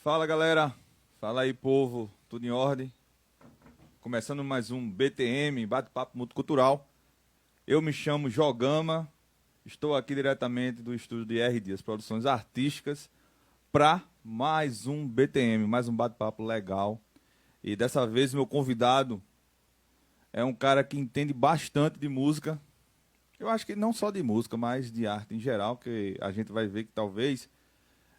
Fala galera, fala aí povo, tudo em ordem? Começando mais um BTM, Bate-Papo Multicultural. Eu me chamo Jogama, estou aqui diretamente do estúdio de R Dias Produções Artísticas para mais um BTM, mais um bate-papo legal. E dessa vez meu convidado é um cara que entende bastante de música. Eu acho que não só de música, mas de arte em geral, que a gente vai ver que talvez,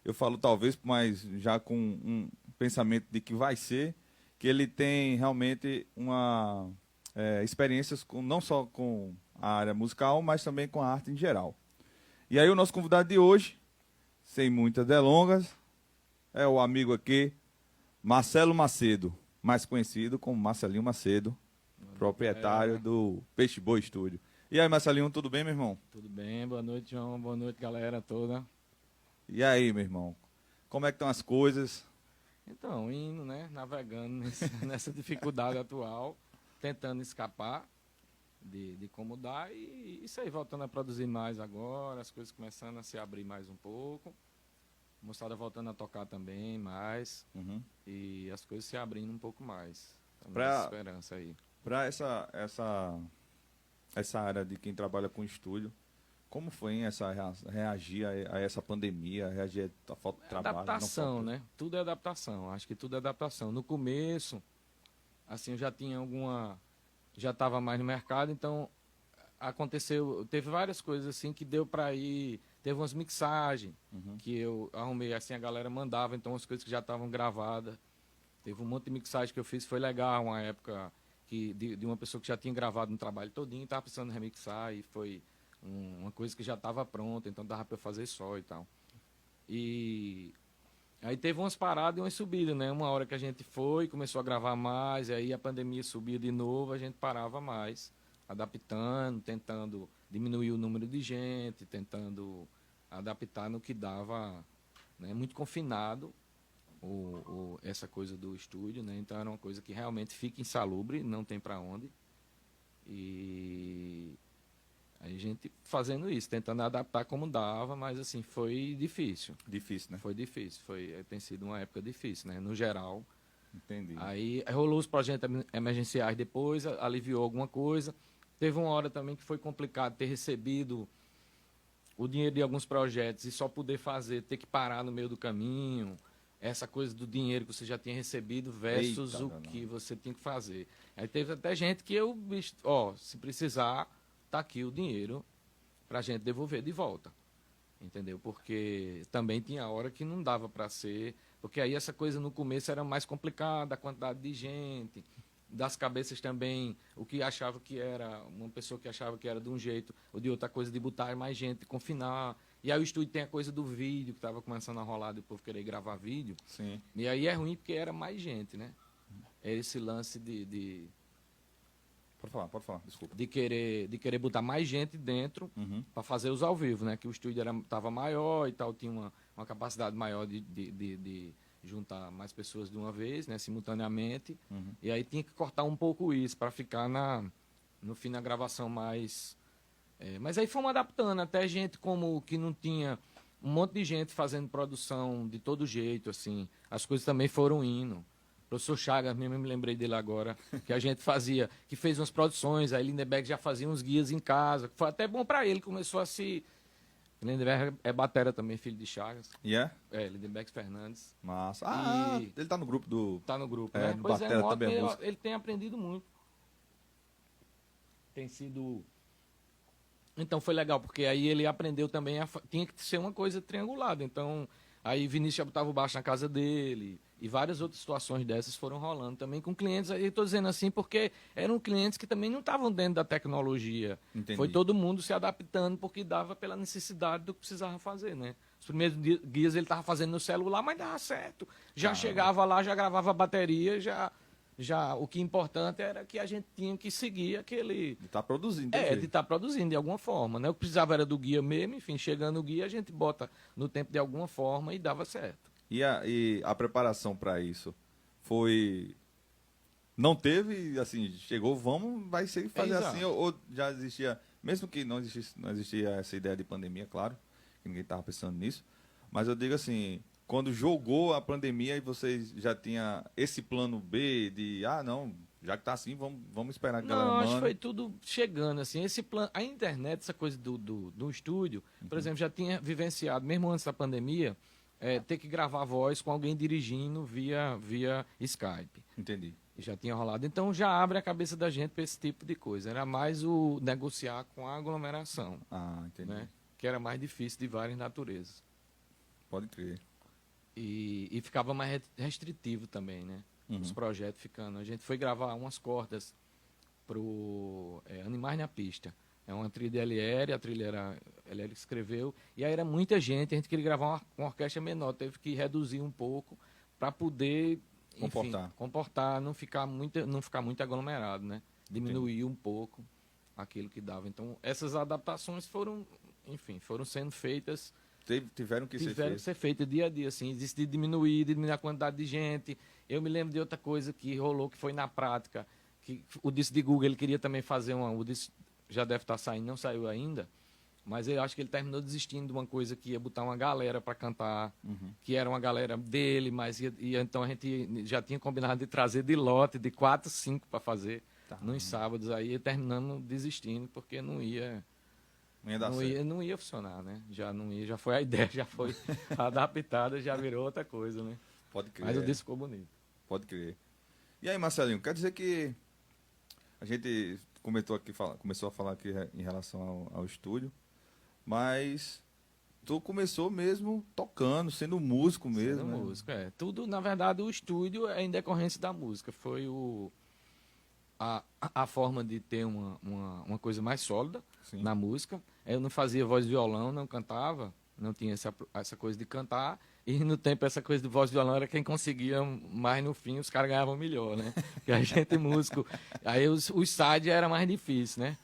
eu falo talvez, mas já com um pensamento de que vai ser, que ele tem realmente uma experiências com, não só com a área musical, mas também com a arte em geral. E aí o nosso convidado de hoje, sem muitas delongas, é o amigo aqui, Marcelo Macedo, mais conhecido como Marcelinho Macedo, proprietário do Peixe Boi Estúdio. E aí, Marcelinho, tudo bem, meu irmão? Tudo bem, boa noite, João, boa noite, galera toda. E aí, meu irmão, como é que estão as coisas? Então, indo, né, navegando nessa dificuldade atual, tentando escapar de como dá e isso aí, voltando a produzir mais agora, as coisas começando a se abrir mais um pouco, a moçada voltando a tocar também mais e as coisas se abrindo um pouco mais. Estamos nessa esperança aí. Para essa área de quem trabalha com estúdio, como foi hein, reagir a essa pandemia, reagir à falta de trabalho? Adaptação, né? Tudo é adaptação, acho que tudo é adaptação. No começo, assim, eu já tinha já estava mais no mercado, então teve várias coisas assim que deu para ir, teve umas mixagens que eu arrumei, assim, a galera mandava, então as coisas que já estavam gravadas. Teve um monte de mixagem que eu fiz, foi legal, uma época de uma pessoa que já tinha gravado um trabalho todinho, estava precisando remixar e foi uma coisa que já estava pronta, então dava para eu fazer só e tal. E aí teve umas paradas e umas subidas, né? Uma hora que a gente começou a gravar mais, e aí a pandemia subia de novo, a gente parava mais, adaptando, tentando diminuir o número de gente, tentando adaptar no que dava, né? Muito confinado essa coisa do estúdio, né? Então era uma coisa que realmente fica insalubre, não tem para onde. E aí a gente fazendo isso, tentando adaptar como dava, mas assim, foi difícil. Difícil, né? Foi difícil, tem sido uma época difícil, né? No geral. Entendi. Aí rolou os projetos emergenciais depois, aliviou alguma coisa. Teve uma hora também que foi complicado ter recebido o dinheiro de alguns projetos e só poder fazer, ter que parar no meio do caminho. Essa coisa do dinheiro que você já tinha recebido versus o que você tinha que fazer. Aí teve até gente que se precisar, tá aqui o dinheiro para a gente devolver de volta, entendeu? Porque também tinha hora que não dava para ser, porque aí essa coisa no começo era mais complicada, a quantidade de gente, das cabeças também, o que achava que era, uma pessoa que achava que era de um jeito, ou de outra coisa, de botar mais gente, confinar. E aí o estúdio tem a coisa do vídeo, que estava começando a rolar, do povo querer gravar vídeo. Sim. E aí é ruim porque era mais gente, né? É esse lance Pode falar, desculpa. de querer botar mais gente dentro para fazer os ao vivo, né? Que o estúdio estava maior e tal, tinha uma capacidade maior de juntar mais pessoas de uma vez, né? Simultaneamente. E aí tinha que cortar um pouco isso para ficar no fim da gravação mais... mas aí fomos adaptando, até gente como que não tinha... Um monte de gente fazendo produção de todo jeito, assim. As coisas também foram indo. O professor Chagas, mesmo me lembrei dele agora, que a gente que fez umas produções, aí Lindenberg já fazia uns guias em casa, que foi até bom para ele, começou a se... Lindenberg é batera também, filho de Chagas. E é? É, Lindenberg Fernandes. Massa. Ele tá no grupo do... Tá no grupo, né? No Pois batera também ele tem aprendido muito. Tem sido... Então foi legal, porque aí ele aprendeu também, tinha que ser uma coisa triangulada, então... Aí Vinícius já botava o baixo na casa dele, e várias outras situações dessas foram rolando também com clientes. Aí estou dizendo assim porque eram clientes que também não estavam dentro da tecnologia. Entendi. Foi todo mundo se adaptando porque dava pela necessidade do que precisava fazer, né? Os primeiros guias ele estava fazendo no celular, mas dava certo. Já chegava lá, já gravava a bateria, já o que importante era que a gente tinha que seguir aquele... De estar produzindo. de estar produzindo de alguma forma, né? O que precisava era do guia mesmo, enfim, chegando o guia a gente bota no tempo de alguma forma e dava certo. E a preparação para isso foi... Não teve, assim, chegou, vai ser fazer assim, ou já existia... Mesmo que não existia essa ideia de pandemia, claro, que ninguém estava pensando nisso, mas eu digo assim, quando jogou a pandemia e vocês já tinha esse plano B de, não, já que tá assim, vamos esperar que a galera Não, acho que manda. foi tudo chegando, assim, esse plano, a internet, essa coisa do estúdio, por exemplo, já tinha vivenciado, mesmo antes da pandemia, ter que gravar voz com alguém dirigindo via Skype. Entendi. Já tinha rolado. Então já abre a cabeça da gente para esse tipo de coisa. Era mais o negociar com a aglomeração, Entendi. né? Que era mais difícil de várias naturezas. Pode crer. E ficava mais restritivo também, né? Os projetos ficando. A gente foi gravar umas cordas pro Animais na Pista. É uma trilha de LR, a trilha era LR que escreveu, e aí era muita gente, a gente queria gravar uma orquestra menor, teve que reduzir um pouco para poder, enfim, comportar, não ficar muito aglomerado, né? Diminuir um pouco aquilo que dava. Então, essas adaptações foram sendo feitas. Tiveram que ser feitas dia a dia, assim, de diminuir a quantidade de gente. Eu me lembro de outra coisa que rolou, que foi na prática, que o disco de Google, ele queria também fazer o disco já deve estar saindo, não saiu ainda, mas eu acho que ele terminou desistindo de uma coisa que ia botar uma galera para cantar, que era uma galera dele, mas então a gente já tinha combinado de trazer de lote, de 4, 5 para fazer nos sábados, aí terminamos desistindo, porque não ia funcionar, né? Já foi a ideia, já foi adaptada, já virou outra coisa, né? Pode crer. Mas o disco ficou bonito. Pode crer. E aí, Marcelinho, quer dizer que a gente começou a falar aqui em relação ao estúdio, mas tu começou mesmo tocando, sendo músico mesmo, sendo né? músico, Tudo, na verdade, o estúdio é em decorrência da música. Foi a forma de ter uma coisa mais sólida na música. Eu não fazia voz e violão, não cantava, não tinha essa coisa de cantar. E no tempo essa coisa de voz e violão era quem conseguia mais no fim, os caras ganhavam melhor, né? Porque a gente músico. Aí os side era mais difícil, né?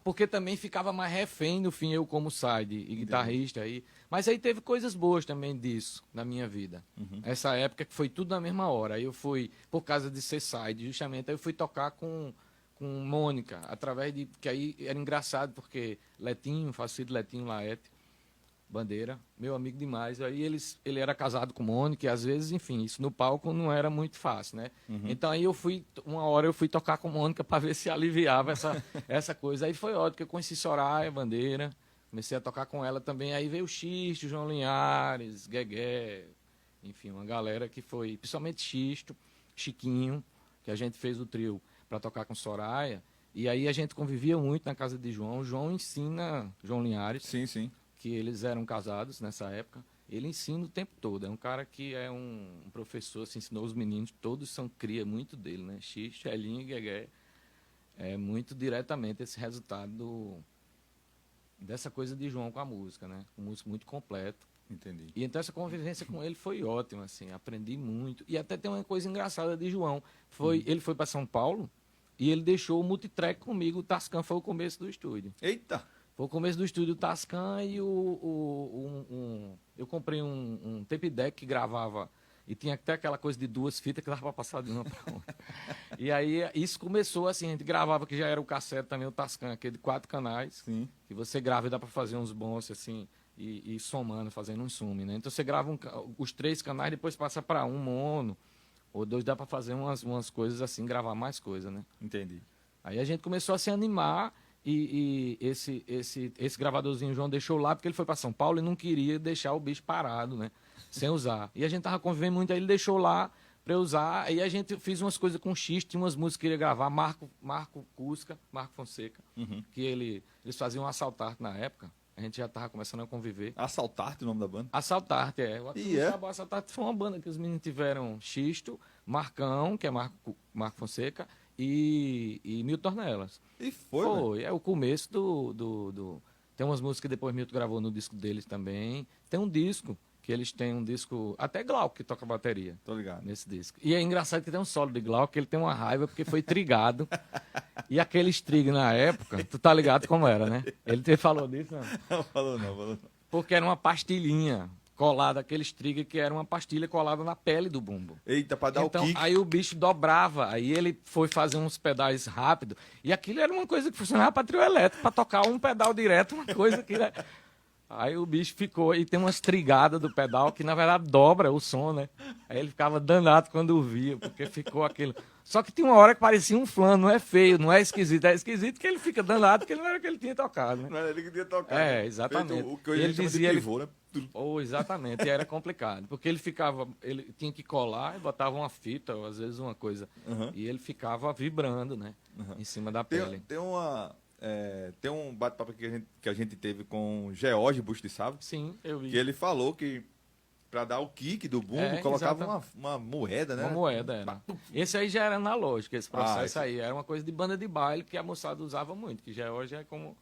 Porque também ficava mais refém no fim, eu como side e guitarrista. Mas aí teve coisas boas também disso na minha vida. Essa época que foi tudo na mesma hora. Aí eu fui, por causa de ser side, justamente, aí eu fui tocar com Mônica, através de. Que aí era engraçado, porque Letinho, falecido Letinho Laete, Bandeira, meu amigo demais. Aí ele era casado com Mônica, e às vezes, enfim, isso no palco não era muito fácil, né? Então aí uma hora eu fui tocar com Mônica para ver se aliviava essa coisa. Aí foi ótimo, porque eu conheci Soraya Bandeira, comecei a tocar com ela também. Aí veio o Xisto, João Linhares, Guegué, enfim, uma galera que foi, principalmente Xisto, Chiquinho, que a gente fez o trio para tocar com Soraya. E aí a gente convivia muito na casa de João. João ensina, João Linhares. Sim. Que eles eram casados nessa época, ele ensina o tempo todo. É um cara que é um professor, assim, ensinou os meninos, todos são cria muito dele, né? Xixi, Elinho e Guegué. É muito diretamente esse resultado dessa coisa de João com a música, né? Um músico muito completo. Entendi. E então essa convivência com ele foi ótima, assim, aprendi muito. E até tem uma coisa engraçada de João. Ele foi para São Paulo e ele deixou o multitrack comigo, o Tascam foi o começo do estúdio. Eita! Foi o começo do estúdio Tascam e eu comprei um tape deck que gravava e tinha até aquela coisa de 2 fitas que dava para passar de uma para outra. E aí isso começou assim, a gente gravava, que já era o cassete também, o Tascam, aquele de 4 canais, Sim. que você grava e dá para fazer uns bons assim, e somando, fazendo um zoom, né? Então você grava os 3 canais, depois passa para um mono, ou 2, dá para fazer umas coisas assim, gravar mais coisa, né? Entendi. Aí a gente começou a se animar. E esse gravadorzinho o João deixou lá porque ele foi para São Paulo e não queria deixar o bicho parado, né? Sem usar. E a gente tava convivendo muito, aí ele deixou lá para eu usar. Aí a gente fez umas coisas com X, tinha umas músicas que ele ia gravar, Marco Fonseca, que eles faziam um Assaltarte na época. A gente já tava começando a conviver. Assaltarte, o nome da banda? Assaltarte, O Assaltarte foi uma banda que os meninos tiveram Xisto, Marcão, que é Marco Fonseca, e Milton Ornelas. E foi. É o começo Tem umas músicas que depois Milton gravou no disco deles também. Tem um disco, que eles têm um disco... Até Glauco que toca bateria. Tô ligado. Nesse disco. E é engraçado que tem um solo de Glauco, que ele tem uma raiva porque foi trigado. E aquele trig na época, tu tá ligado como era, né? Ele te falou disso, não? Não falou não. Porque era uma pastilhinha colada, aqueles trigger que era uma pastilha colada na pele do bumbo. Eita, pra dar então, o kick. aí o bicho dobrava, aí ele foi fazer uns pedais rápido, e aquilo era uma coisa que funcionava para trio elétrico, para tocar um pedal direto, uma coisa que... Aí o bicho ficou, e tem umas trigadas do pedal que na verdade dobra o som, né? Aí ele ficava danado quando via, porque ficou aquilo. Só que tinha uma hora que parecia um flano, não é feio, não é esquisito, é esquisito que ele fica danado, porque não era o que ele tinha tocado, né? Não era ele que tinha tocado. É, né? exatamente. Feito o que E hoje a ele gente chama de dizia, pivô, né? ou exatamente, e era complicado, porque ele ficava, ele tinha que colar e botava uma fita, ou às vezes uma coisa, Uhum. e ele ficava vibrando, né? Em cima da pele. Tem um bate-papo que a gente teve com o George Bustiçava, Sim, eu vi. que ele falou que pra dar o kick do bumbo, É, colocava exata- uma moeda, né? Uma moeda era. Esse aí já era analógico, esse processo esse- aí. Era uma coisa de banda de baile que a moçada usava muito, que já hoje é como.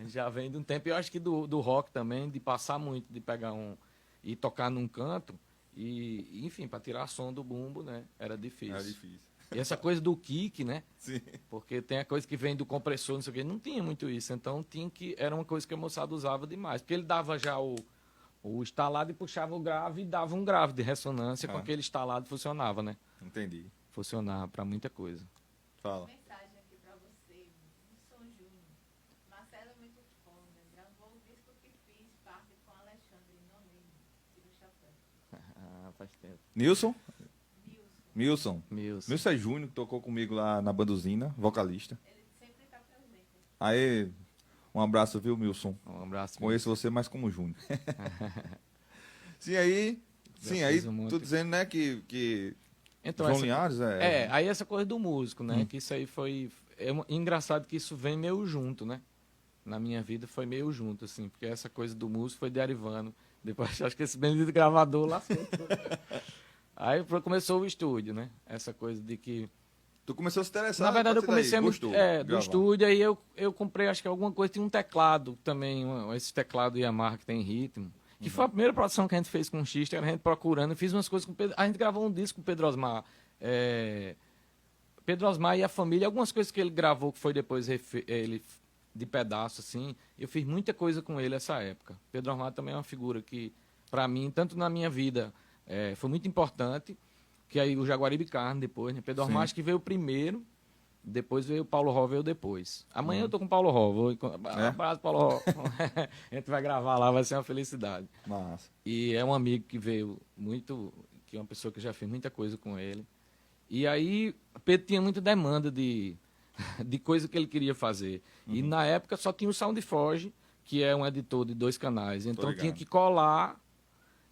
Já vem de um tempo. E eu acho que do rock também, de passar muito, de pegar um. E tocar num canto. E, enfim, para tirar som do bumbo, né? Era difícil. Era difícil. E essa coisa do kick, né? Sim. Porque tem a coisa que vem do compressor, não sei o quê. Não tinha muito isso. Então tinha que. Era uma coisa que a moçada usava demais. Porque ele dava já o estalado e puxava o grave e dava um grave de ressonância com Ah. aquele estalado funcionava, né? Entendi. Funcionava para muita coisa. Fala. Mensagem aqui pra você, Wilson Júnior. Marcelo é muito foda. Gravou o disco que fiz, parte com Alexandre Nonini. Tira o chapéu. Ah, faz tempo. Nilson? Wilson, Milson. Milson. Milson é Júnior, que tocou comigo lá na Banduzina, vocalista. ele sempre tá presente. Aí, um abraço, viu, Milson? Um abraço. Conheço você mais como Júnior. Sim, aí fiz um monte. tô dizendo, né, que Então, João essa, Linhares aí essa coisa do músico, né? Que isso aí foi. Engraçado que isso vem meio junto, né? Na minha vida foi meio junto, assim, porque essa coisa do músico foi derivando. Depois acho que esse bendito gravador lascou tudo. Aí começou o estúdio, né? Essa coisa de que. tu começou a se interessar. Na verdade, eu comecei a me. gostou Do gravar. estúdio, aí eu comprei, acho que alguma coisa, tinha um teclado também, esse teclado Yamaha que tem ritmo. Que foi a primeira produção que a gente fez com o X, era a gente procurando, fiz umas coisas com o Pedro. A gente gravou um disco com o Pedro Osmar. Pedro Osmar e a família, algumas coisas que ele gravou, que foi depois ele de pedaço, assim. Eu fiz muita coisa com ele nessa época. Pedro Osmar também é uma figura que, para mim, tanto na minha vida, foi muito importante, que aí o Jaguaribe Carne depois, né? Pedro Osmar acho que veio primeiro, depois veio o Paulo Ró, veio depois. Amanhã eu tô com o Paulo Ró. Abraço, Paulo Ró. A gente vai gravar lá, vai ser uma felicidade. Massa. E é um amigo que veio muito, que é uma pessoa que já fez muita coisa com ele. E aí, Pedro tinha muita demanda de coisa que ele queria fazer. E na época só tinha o SoundForge, que é um editor de 2 canais. Então ligado. tinha que colar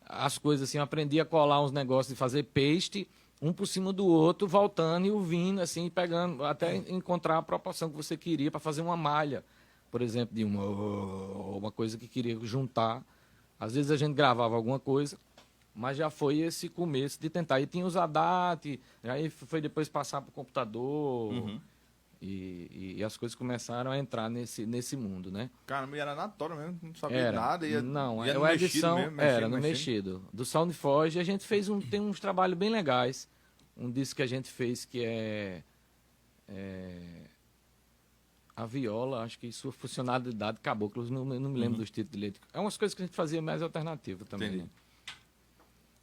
as coisas assim. Eu aprendi a colar uns negócios de fazer paste, um por cima do outro, voltando e ouvindo, assim, pegando, até encontrar a proporção que você queria para fazer uma malha, por exemplo, de uma coisa que queria juntar. Às vezes a gente gravava alguma coisa, mas já foi esse começo de tentar. E tinha os ADAT, aí foi depois passar para o computador, e as coisas começaram a entrar nesse mundo, né? Caramba, e era na tora mesmo, não sabia Era. nada. Ia, Não, ia no a mexido edição mesmo, era no mexendo. mexido. Do SoundForge a gente fez tem uns trabalhos bem legais. Um disco que a gente fez que é a viola, acho que sua funcionalidade caboclos, não me lembro dos títulos de letra. É umas coisas que a gente fazia mais alternativa também. Entendi. Né?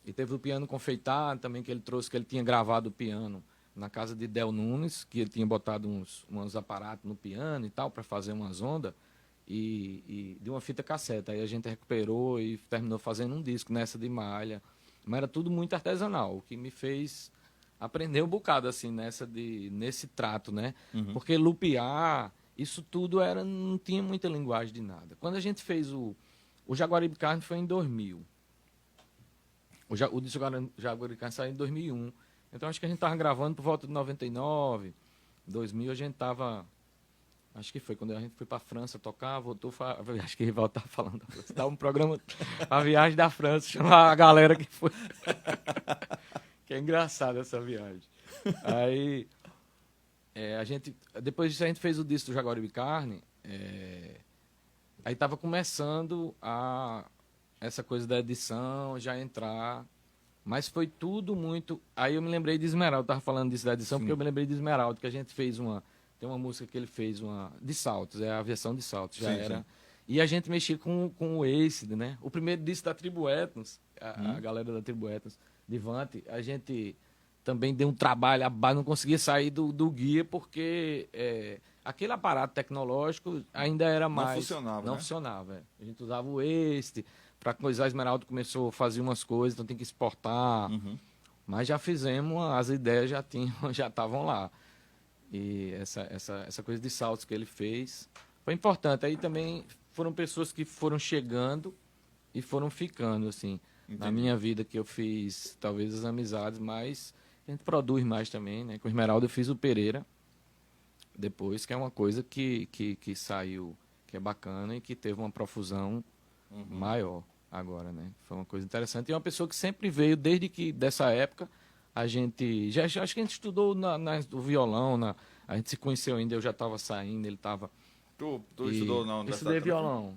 E teve o piano confeitado também, que ele trouxe, que ele tinha gravado o piano na casa de Del Nunes, que ele tinha botado uns aparatos no piano e tal, para fazer umas ondas, e de uma fita cassete. Aí a gente recuperou e terminou fazendo um disco nessa de malha. Mas era tudo muito artesanal, o que me fez aprender um bocado, assim, nesse trato, né? Porque lupear, isso tudo não tinha muita linguagem de nada. Quando a gente fez o Jaguaribe Carne foi em 2000. O disco Jaguaribe Carne saiu em 2001. Então acho que a gente estava gravando por volta de 99, 2000 a gente estava... Acho que foi quando a gente foi para a França tocar, voltou, acho que o Rival estava falando da França. Dá um programa, a viagem da França, chamar a galera que foi. Que é engraçado essa viagem. Aí, depois disso a gente fez o disco do Jaguaribe Carne, aí estava começando essa coisa da edição, já entrar, mas foi tudo muito... Aí eu me lembrei de Esmeralda, estava falando disso da edição, porque eu me lembrei de Esmeralda, que a gente fez tem uma música que ele fez, de Saltos, é a versão de Saltos, já era. Sim. E a gente mexia com o Acid, né? O primeiro disco da Tribo Etnos, a galera da Tribo Etnos, de Vante, a gente também deu um trabalho, não conseguia sair do guia, porque aquele aparato tecnológico ainda era mais... funcionava, Não né? funcionava, é. A gente usava o este, para coisar, a Esmeralda começou a fazer umas coisas, então tem que exportar. Uhum. Mas já fizemos, as ideias já tinham, já estavam lá. E essa coisa de saltos que ele fez foi importante. Aí também foram pessoas que foram chegando e foram ficando, assim, na Entendi. minha vida, que eu fiz talvez as amizades, mas a gente produz mais também, né? Com o Esmeralda eu fiz o Pereira, depois, que é uma coisa que saiu, que é bacana e que teve uma profusão maior agora, né? Foi uma coisa interessante. E é uma pessoa que sempre veio, desde que dessa época, a gente. Acho que a gente estudou o violão, a gente se conheceu ainda, eu já estava saindo, ele estava. Tu estudou na Eu universidade?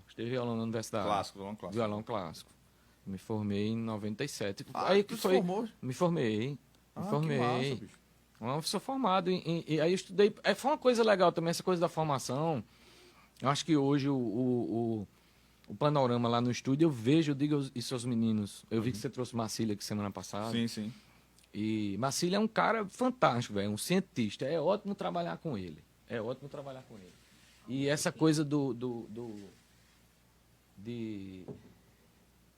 estudei violão na universidade. Clássico, violão clássico. Violão clássico. Me formei em 97. Ah, Aí tu se foi. formou? Me formei. Me Ah, que formei. massa, bicho. Eu sou formado e aí eu estudei. Foi uma coisa legal também, essa coisa da formação. Eu acho que hoje o panorama lá no estúdio, eu vejo, eu digo isso aos meninos. Eu vi que você trouxe Marcília aqui semana passada. Sim, sim. E Marcília é um cara fantástico, velho, um cientista. É ótimo trabalhar com ele. É ótimo trabalhar com ele. E essa coisa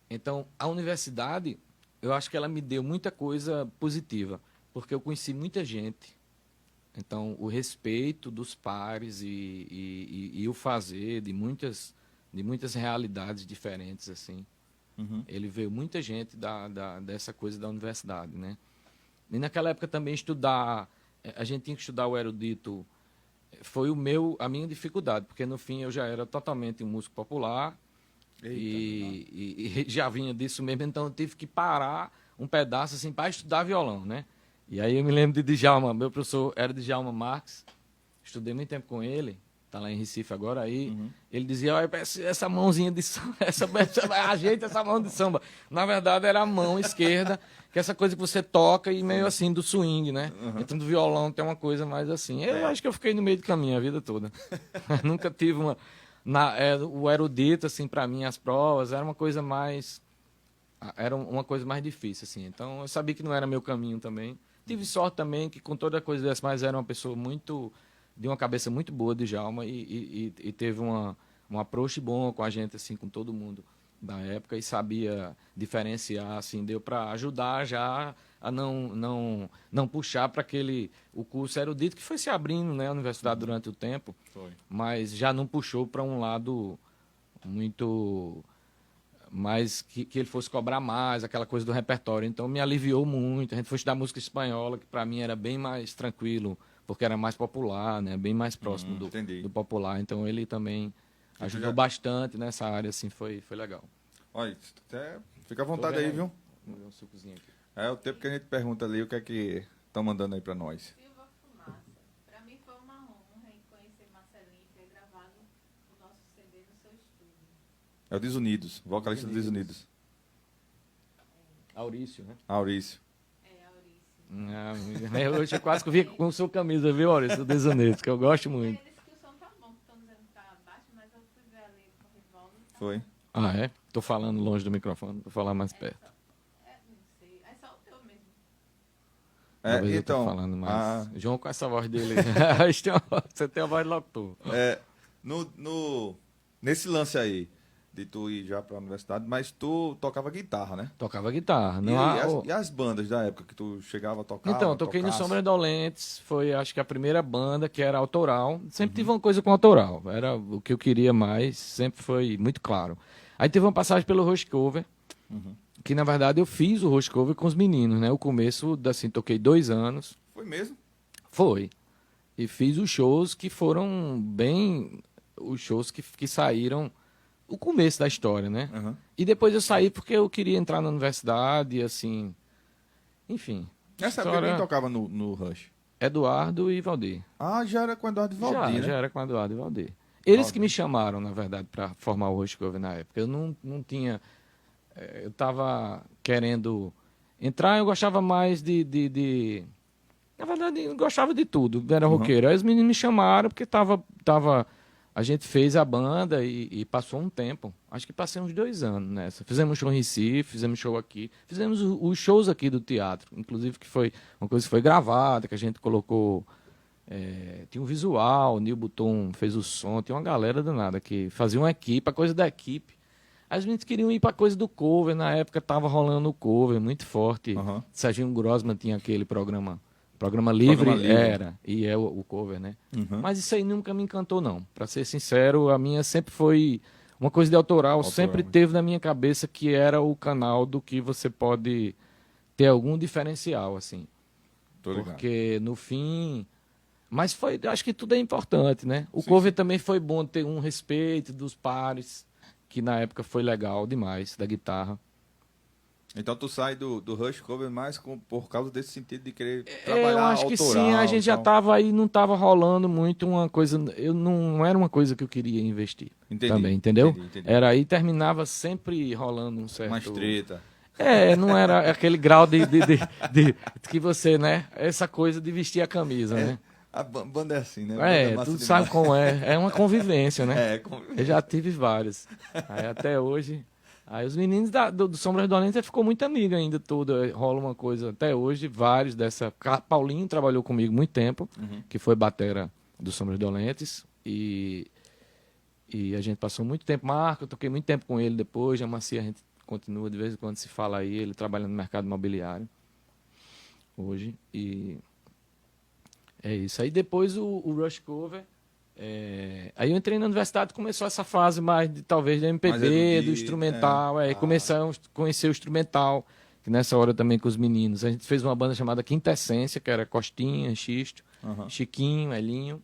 Então, a universidade, eu acho que ela me deu muita coisa positiva, porque eu conheci muita gente. Então, o respeito dos pares e o fazer de muitas realidades diferentes, assim. Uhum. Ele veio muita gente dessa coisa da universidade, né? E naquela época também a gente tinha que estudar o erudito, foi a minha dificuldade, porque no fim eu já era totalmente um músico popular e já vinha disso mesmo, então eu tive que parar um pedaço assim para estudar violão, né? E aí eu me lembro de Djalma, meu professor era Djalma Marques, estudei muito tempo com ele, tá lá em Recife agora, aí ele dizia, olha, essa mãozinha de samba, ajeita essa mão de samba. Na verdade era a mão esquerda, que é essa coisa que você toca e meio assim do swing, né? Então do violão tem uma coisa mais assim. Eu acho que eu fiquei no meio do caminho a vida toda. Nunca tive o erudito, assim, para mim, as provas, era uma coisa mais difícil, assim. Então eu sabia que não era meu caminho também. Tive sorte também que com toda a coisa dessa, mas era uma pessoa de uma cabeça muito boa de Djalma e teve um approach bom com a gente, assim, com todo mundo da época e sabia diferenciar, assim, deu para ajudar já a não puxar para o curso erudito que foi se abrindo, né, a universidade durante o tempo, Foi. mas já não puxou para um lado muito mais que ele fosse cobrar mais, aquela coisa do repertório. Então me aliviou muito. A gente foi estudar música espanhola, que para mim era bem mais tranquilo, porque era mais popular, né? Bem mais próximo Entendi. do popular. Então ele também ajudou já- bastante nessa área, assim, foi legal. Olha, até fica à vontade Tô vendo aí, viu? Vamos ver um sucozinho aqui. É o tempo que a gente pergunta ali o que é que estão mandando aí pra nós. Silva Fumaça. Pra mim foi uma honra em conhecer Marcelinho e ter gravado o nosso CD no seu estúdio. É o Desunidos, vocalista do Desunidos. Aurício, né? Aurício. É, Aurício. Hoje eu quase que vi com sua camisa, viu, Aurício? Do Desonesto, que eu gosto muito. Ele disse que o som tá bom, que estão dizendo que tá baixo, mas eu fui ver ali com o revólver. Tá Foi. Ah, é? Tô falando longe do microfone, vou falar mais perto. não sei. É só o teu mesmo. Talvez eu Então, tô falando mais. a- João, com essa voz dele. Você tem a voz de locutor. nesse lance aí, de tu ir já pra universidade, mas tu tocava guitarra, né? Tocava guitarra. E, Não e as bandas da época que tu chegava a tocar? Então, eu toquei no tocasse? Sombra Dolentes, foi acho que a primeira banda que era autoral. Sempre tive uma coisa com autoral, era o que eu queria mais, sempre foi muito claro. Aí teve uma passagem pelo Roast Cover, que na verdade eu fiz o Roast Cover com os meninos, né? O começo, assim, toquei 2 anos, Foi mesmo? foi. E fiz os shows que foram bem... Os shows que saíram o começo da história, né? Aham. E depois eu saí porque eu queria entrar na universidade, assim... Enfim. Nessa época quem tocava no Rush? Eduardo e Valdir. Ah, já era com o Eduardo Valdir, né? Já era com Eduardo e Valdir. Eles Valdir. que me chamaram, na verdade, para formar o Roast Cover na época. Eu não tinha... Eu estava querendo entrar, eu gostava mais Na verdade, eu gostava de tudo, era roqueiro. Aí os meninos me chamaram porque a gente fez a banda e passou um tempo. Acho que passei uns 2 anos nessa. Fizemos show em Recife, fizemos show aqui. Fizemos os shows aqui do teatro, inclusive que foi uma coisa que foi gravada, que a gente colocou Tinha um visual, o Nil Buton fez o som, tinha uma galera danada que fazia uma equipe, a coisa da equipe. As meninas queriam ir pra coisa do cover, na época tava rolando o cover muito forte. Aham. Serginho Grossman tinha aquele programa Livre, Programa Livre. era, e é o cover, né? Uhum. Mas isso aí nunca me encantou, não. Pra ser sincero, a minha sempre foi uma coisa de autoral, sempre né? teve na minha cabeça que era o canal do que você pode ter algum diferencial, assim. Tô ligado. Porque no fim. Mas acho que tudo é importante, né? O Sim, cover também foi bom ter um respeito dos pares, que na época foi legal demais, da guitarra. Então tu sai do Rush Cover mais por causa desse sentido de querer Eu trabalhar acho que autoral. sim, a gente já tal. tava aí, não tava rolando muito uma coisa. Eu não era uma coisa que eu queria investir. Entendi, Também, entendeu? entendi. Era aí, terminava sempre rolando um certo. Mais treta. Não era aquele grau de que você, né? Essa coisa de vestir a camisa, né? A banda é assim, né? A banda é massa Tu demais. sabe como é. É uma convivência, né? como... Eu já tive vários. Aí até hoje. Aí os meninos do Sombras Dolentes ficou muito amigo ainda tudo. Rola uma coisa até hoje, vários dessa. Paulinho trabalhou comigo muito tempo, que foi batera do Sombras Dolentes. E a gente passou muito tempo. Marco, eu toquei muito tempo com ele depois. Jamaci, a gente continua de vez em quando se fala aí. Ele trabalha no mercado imobiliário hoje. E é isso. Aí depois o Rush Cover. Aí eu entrei na universidade e começou essa fase mais de talvez do Mais MPB, erudito, do instrumental. Comecei a conhecer o instrumental, que nessa hora também com os meninos. A gente fez uma banda chamada Quintessência, que era Costinha, Xisto, Chiquinho, Elinho.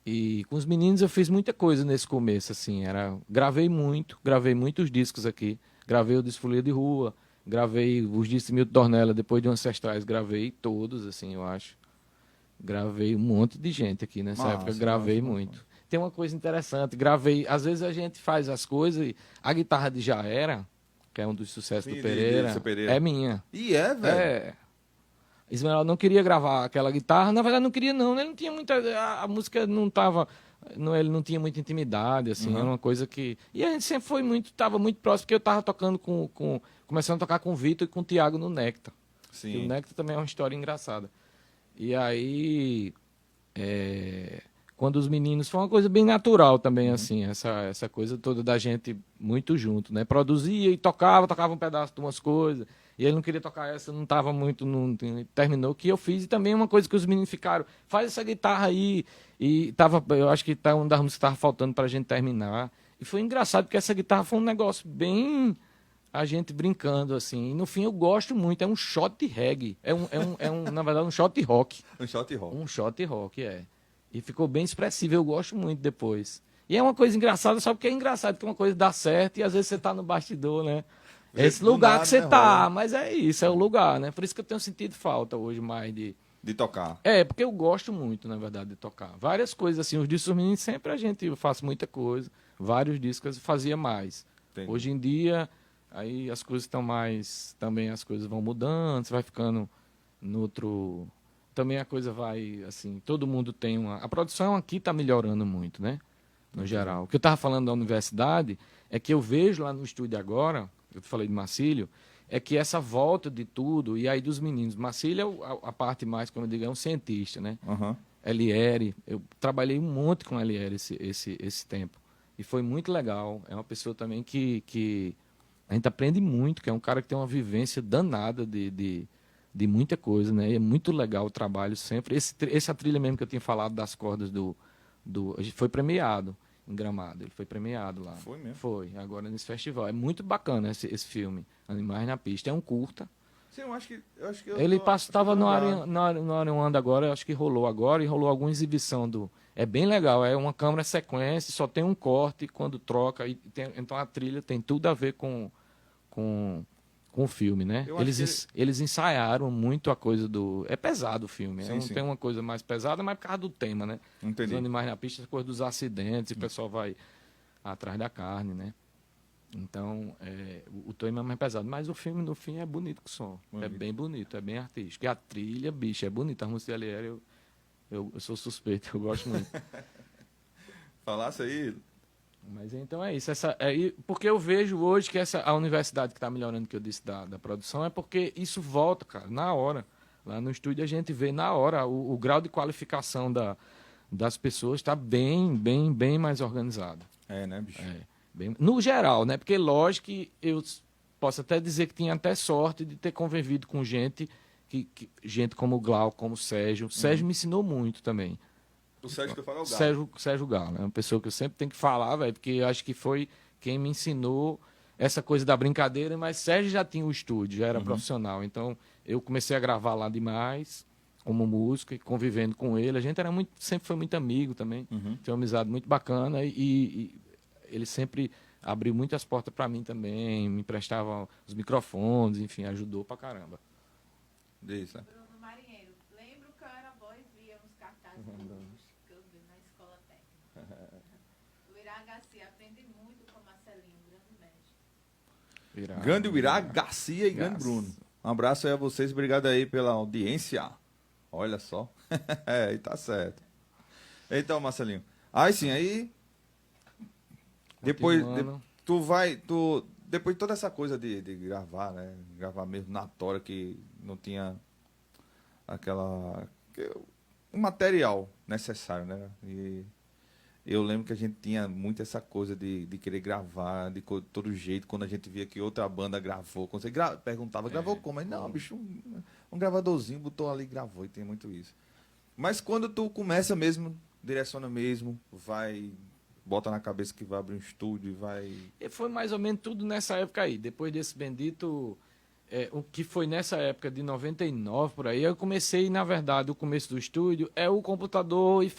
E com os meninos eu fiz muita coisa nesse começo, assim. Gravei muitos discos aqui. Gravei o Desfolia de Rua, gravei os discos de Milton Dornella, depois de Ancestrais, gravei todos, assim, eu acho. Gravei um monte de gente aqui nessa Massa, época, gravei massa, muito. Tem uma coisa interessante, gravei, às vezes a gente faz as coisas e a guitarra de Já Era, que é um dos sucessos Sim, do de Pereira, seu Pereira. é minha. E velho. Ismael não queria gravar aquela guitarra, na verdade não queria não, né? Ele não tinha muita, a música não tava, ele não tinha muita intimidade, assim, era uma coisa que... E a gente sempre tava muito próximo, porque eu tava tocando começando a tocar com o Vitor e com o Thiago no Nectar. Sim. E o Nectar também é uma história engraçada. E aí, quando os meninos... Foi uma coisa bem natural também, assim, essa coisa toda da gente muito junto, né? Produzia e tocava um pedaço de umas coisas, e ele não queria tocar essa, não estava muito... terminou, que eu fiz, e também uma coisa que os meninos ficaram, faz essa guitarra aí, e eu acho que uma das músicas que estava faltando para a gente terminar. E foi engraçado, porque essa guitarra foi um negócio bem... A gente brincando, assim. E no fim eu gosto muito. É um shot de reggae. Na verdade, um shot de rock. Um shot rock. Um shot rock, E ficou bem expressivo. Eu gosto muito depois. E é uma coisa engraçada, só porque é engraçado que uma coisa dá certo e às vezes você tá no bastidor, né? É esse Do lugar nada, que você né, tá. rola. Mas é isso, é o lugar, né? Por isso que eu tenho sentido falta hoje mais de... De tocar. Porque eu gosto muito, na verdade, de tocar. Várias coisas, assim. Os discos dos meninos sempre eu faço muita coisa. Vários discos eu fazia mais. Entendi. Hoje em dia... Aí as coisas estão mais... Também as coisas vão mudando, você vai ficando no outro... Também a coisa vai, assim... Todo mundo tem uma... A produção aqui está melhorando muito, né? No geral. O que eu estava falando da universidade é que eu vejo lá no estúdio agora, eu falei de Marcílio, é que essa volta de tudo, e aí dos meninos... Marcílio é a parte mais, como eu digo, é um cientista, né? Eliere, eu trabalhei um monte com Eliere esse tempo. E foi muito legal. É uma pessoa também que a gente aprende muito, que é um cara que tem uma vivência danada de muita coisa, né? E é muito legal o trabalho sempre. Essa trilha mesmo que eu tinha falado das cordas a gente foi premiado em Gramado. Ele foi premiado lá. Foi mesmo? Foi, agora nesse festival. É muito bacana esse filme, Animais na Pista. É um curta. Sim, eu acho que Ele estava no Areoanda agora, eu acho que rolou agora, e rolou alguma exibição do... É bem legal, é uma câmera sequência, só tem um corte quando troca, então a trilha tem tudo a ver com o filme, né? Eu acho Eles ensaiaram muito a coisa do... É pesado o filme, Sim, não sim. tem uma coisa mais pesada, mas por causa do tema, né? Entendi. Os Animais na Pista, a coisa dos acidentes, o pessoal vai atrás da carne, né? Então, o tema é mais pesado. Mas o filme, no fim, é bonito com o som. É bem bonito, é bem artístico. E a trilha, bicho, é bonita. A música de Alieri, eu sou suspeito, eu gosto muito. Falasse aí. Mas então é isso. Porque eu vejo hoje que a universidade que está melhorando, que eu disse da produção, é porque isso volta, cara, na hora. Lá no estúdio a gente vê na hora o grau de qualificação das pessoas está bem mais organizado. Né, bicho? No geral, né? Porque lógico que eu posso até dizer que tinha até sorte de ter convivido com gente, gente como o Glau, como o Sérgio. O Sérgio me ensinou muito também. O Sérgio que eu falo é o Galo. Sérgio Galo, é uma pessoa que eu sempre tenho que falar, velho, porque eu acho que foi quem me ensinou essa coisa da brincadeira, mas Sérgio já tinha o estúdio, já era profissional. Então, eu comecei a gravar lá demais, como músico, e convivendo com ele. A gente sempre foi muito amigo também. Tinha uma amizade muito bacana e ele sempre abriu muitas portas para mim também, me emprestava os microfones, enfim, ajudou pra caramba. Isso, né? Bruno Marinheiro, lembro que eu era boa e via uns cartazes do Câmbio na escola técnica. O Irá Garcia, aprendi muito com Marcelinho, grande mestre. Grande Uirá, Garcia e grande Bruno. Um abraço aí a vocês, obrigado aí pela audiência. Olha só. Aí tá certo. Então, Marcelinho. Aí sim, aí... Depois, depois de toda essa coisa de gravar, né? Gravar mesmo na tora, que não tinha o material necessário, né? E eu lembro que a gente tinha muito essa coisa de querer gravar de todo jeito, quando a gente via que outra banda gravou. Quando você perguntava, gravou como? Mas não, bicho, um gravadorzinho, botou ali e gravou, e tem muito isso. Mas quando tu começa mesmo, direciona mesmo, bota na cabeça que vai abrir um estúdio e vai... E foi mais ou menos tudo nessa época aí. Depois desse bendito... o que foi nessa época de 99, por aí, eu comecei, na verdade, o começo do estúdio é o computador e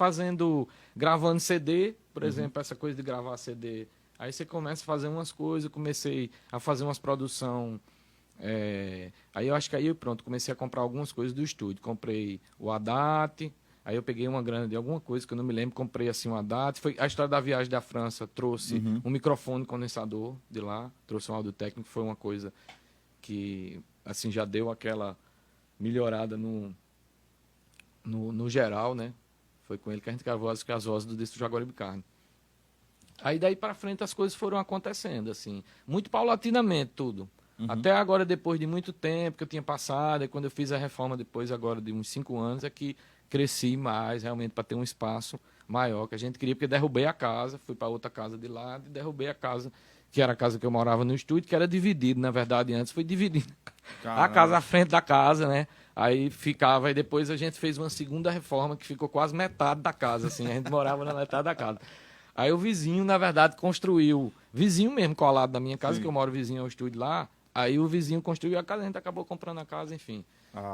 gravando CD, por exemplo, essa coisa de gravar CD. Aí você começa a fazer umas coisas, comecei a fazer umas produção... aí eu acho que aí, pronto, comecei a comprar algumas coisas do estúdio. Comprei o ADAT... Aí eu peguei uma grana de alguma coisa que eu não me lembro, comprei assim uma data. Foi a história da viagem da França, trouxe um microfone condensador de lá, trouxe um áudio técnico, foi uma coisa que assim já deu aquela melhorada no geral, né? Foi com ele que a gente gravou as vozes do disco Jaguaribe Carne. Aí daí para frente as coisas foram acontecendo assim, muito paulatinamente tudo. Até agora, depois de muito tempo que eu tinha passado, e quando eu fiz a reforma depois agora de uns 5 anos, é que cresci mais realmente para ter um espaço maior que a gente queria, porque derrubei a casa, fui para outra casa de lado e derrubei a casa, que era a casa que eu morava no estúdio, que era dividido, na verdade, antes foi dividido. A casa à frente da casa, né? Aí ficava, e depois a gente fez uma segunda reforma que ficou quase metade da casa, assim, a gente morava na metade da casa. Aí o vizinho, na verdade, construiu, vizinho mesmo colado da minha casa, que eu moro vizinho ao estúdio lá, aí o vizinho construiu a casa, a gente acabou comprando a casa, enfim.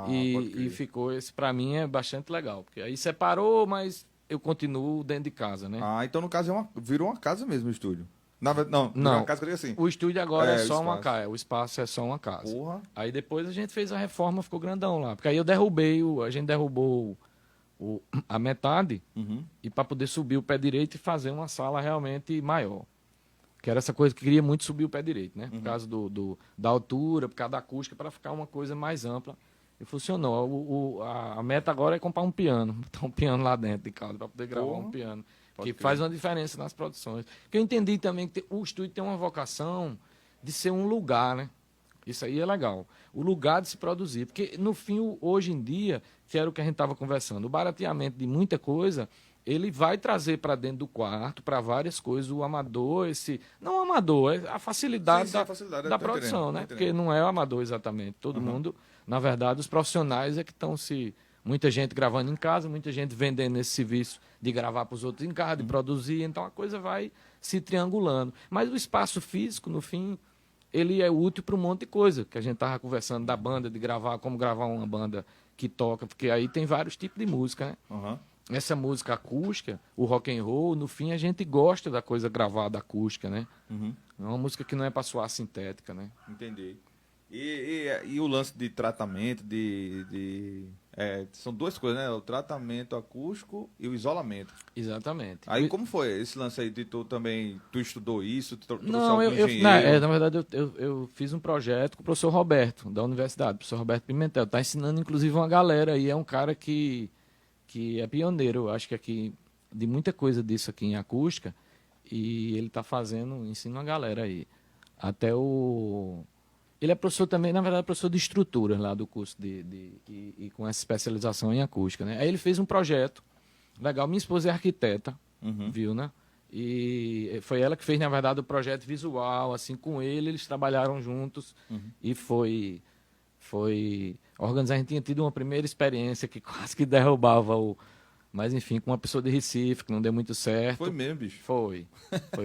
E ficou, esse pra mim é bastante legal, porque aí separou, mas eu continuo dentro de casa, né? Então no caso virou uma casa mesmo o estúdio. Não, virou uma casa que eu digo assim. O estúdio agora é só uma espaço. casa, o espaço é só uma casa. Porra. Aí depois a gente fez a reforma, ficou grandão lá, porque aí a gente derrubou a metade, e para poder subir o pé direito e fazer uma sala realmente maior. Que era essa coisa que queria muito subir o pé direito, né? Por causa da altura, por causa da acústica, para ficar uma coisa mais ampla. E funcionou. A meta agora é comprar um piano. Botar um piano lá dentro de casa para poder gravar um piano. Que faz uma diferença nas produções. Porque eu entendi também que o estúdio tem uma vocação de ser um lugar, né? Isso aí é legal. O lugar de se produzir. Porque, no fim, hoje em dia, que era o que a gente estava conversando, o barateamento de muita coisa, ele vai trazer para dentro do quarto, para várias coisas, o amador, não o amador, é a facilidade a facilidade, da produção, né? Porque não é o amador exatamente. Todo mundo, na verdade, os profissionais é que estão muita gente gravando em casa, muita gente vendendo esse serviço de gravar para os outros em casa, de produzir, então a coisa vai se triangulando. Mas o espaço físico, no fim, ele é útil para um monte de coisa, que a gente estava conversando da banda, de gravar, como gravar uma banda que toca, porque aí tem vários tipos de música, né? Essa música acústica, o rock and roll, no fim a gente gosta da coisa gravada acústica, né? É uma música que não é para soar sintética, né? Entendi. E o lance de tratamento, são duas coisas, né? O tratamento acústico e o isolamento. Exatamente. Aí como foi esse lance aí de tu estudou isso? Não, na verdade eu fiz um projeto com o professor Roberto, da universidade, o professor Roberto Pimentel. Está ensinando inclusive uma galera aí, é um cara que é pioneiro, eu acho que aqui, de muita coisa disso aqui em acústica, e ele está ensina uma galera aí. Até Ele é professor também, na verdade, professor de estruturas lá do curso e com essa especialização em acústica, né? Aí ele fez um projeto legal. Minha esposa é arquiteta, viu, né? E foi ela que fez, na verdade, o projeto visual, assim, com ele, eles trabalharam juntos e foi organizar. A gente tinha tido uma primeira experiência que quase que derrubava o... Mas, enfim, com uma pessoa de Recife, que não deu muito certo. Foi mesmo, bicho. Foi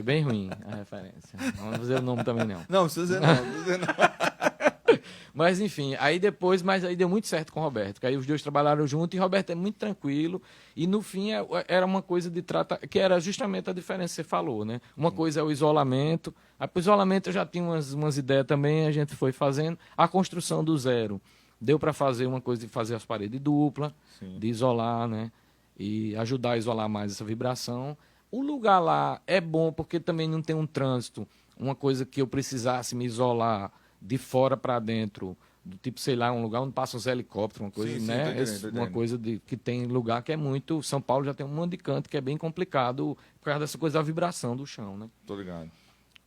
bem ruim a referência. Não vou dizer o nome também, não. Não, precisa dizer não. Precisa dizer não. Mas, enfim, aí depois, mas aí deu muito certo com o Roberto, que aí os dois trabalharam junto e o Roberto é muito tranquilo. E no fim era uma coisa de tratar, que era justamente a diferença que você falou, né? Uma coisa é o isolamento. Aí, pro isolamento eu já tinha umas ideias também, a gente foi fazendo. A construção do zero. Deu para fazer uma coisa de fazer as paredes duplas, de isolar, né? E ajudar a isolar mais essa vibração. O lugar lá é bom porque também não tem um trânsito, uma coisa que eu precisasse me isolar de fora para dentro, do tipo, sei lá, um lugar onde passam os helicópteros, uma coisa, Sim, né? tô entendendo, tô Uma entendendo. coisa que tem lugar que é muito... São Paulo já tem um monte de canto que é bem complicado por causa dessa coisa da vibração do chão, né? Tô ligado.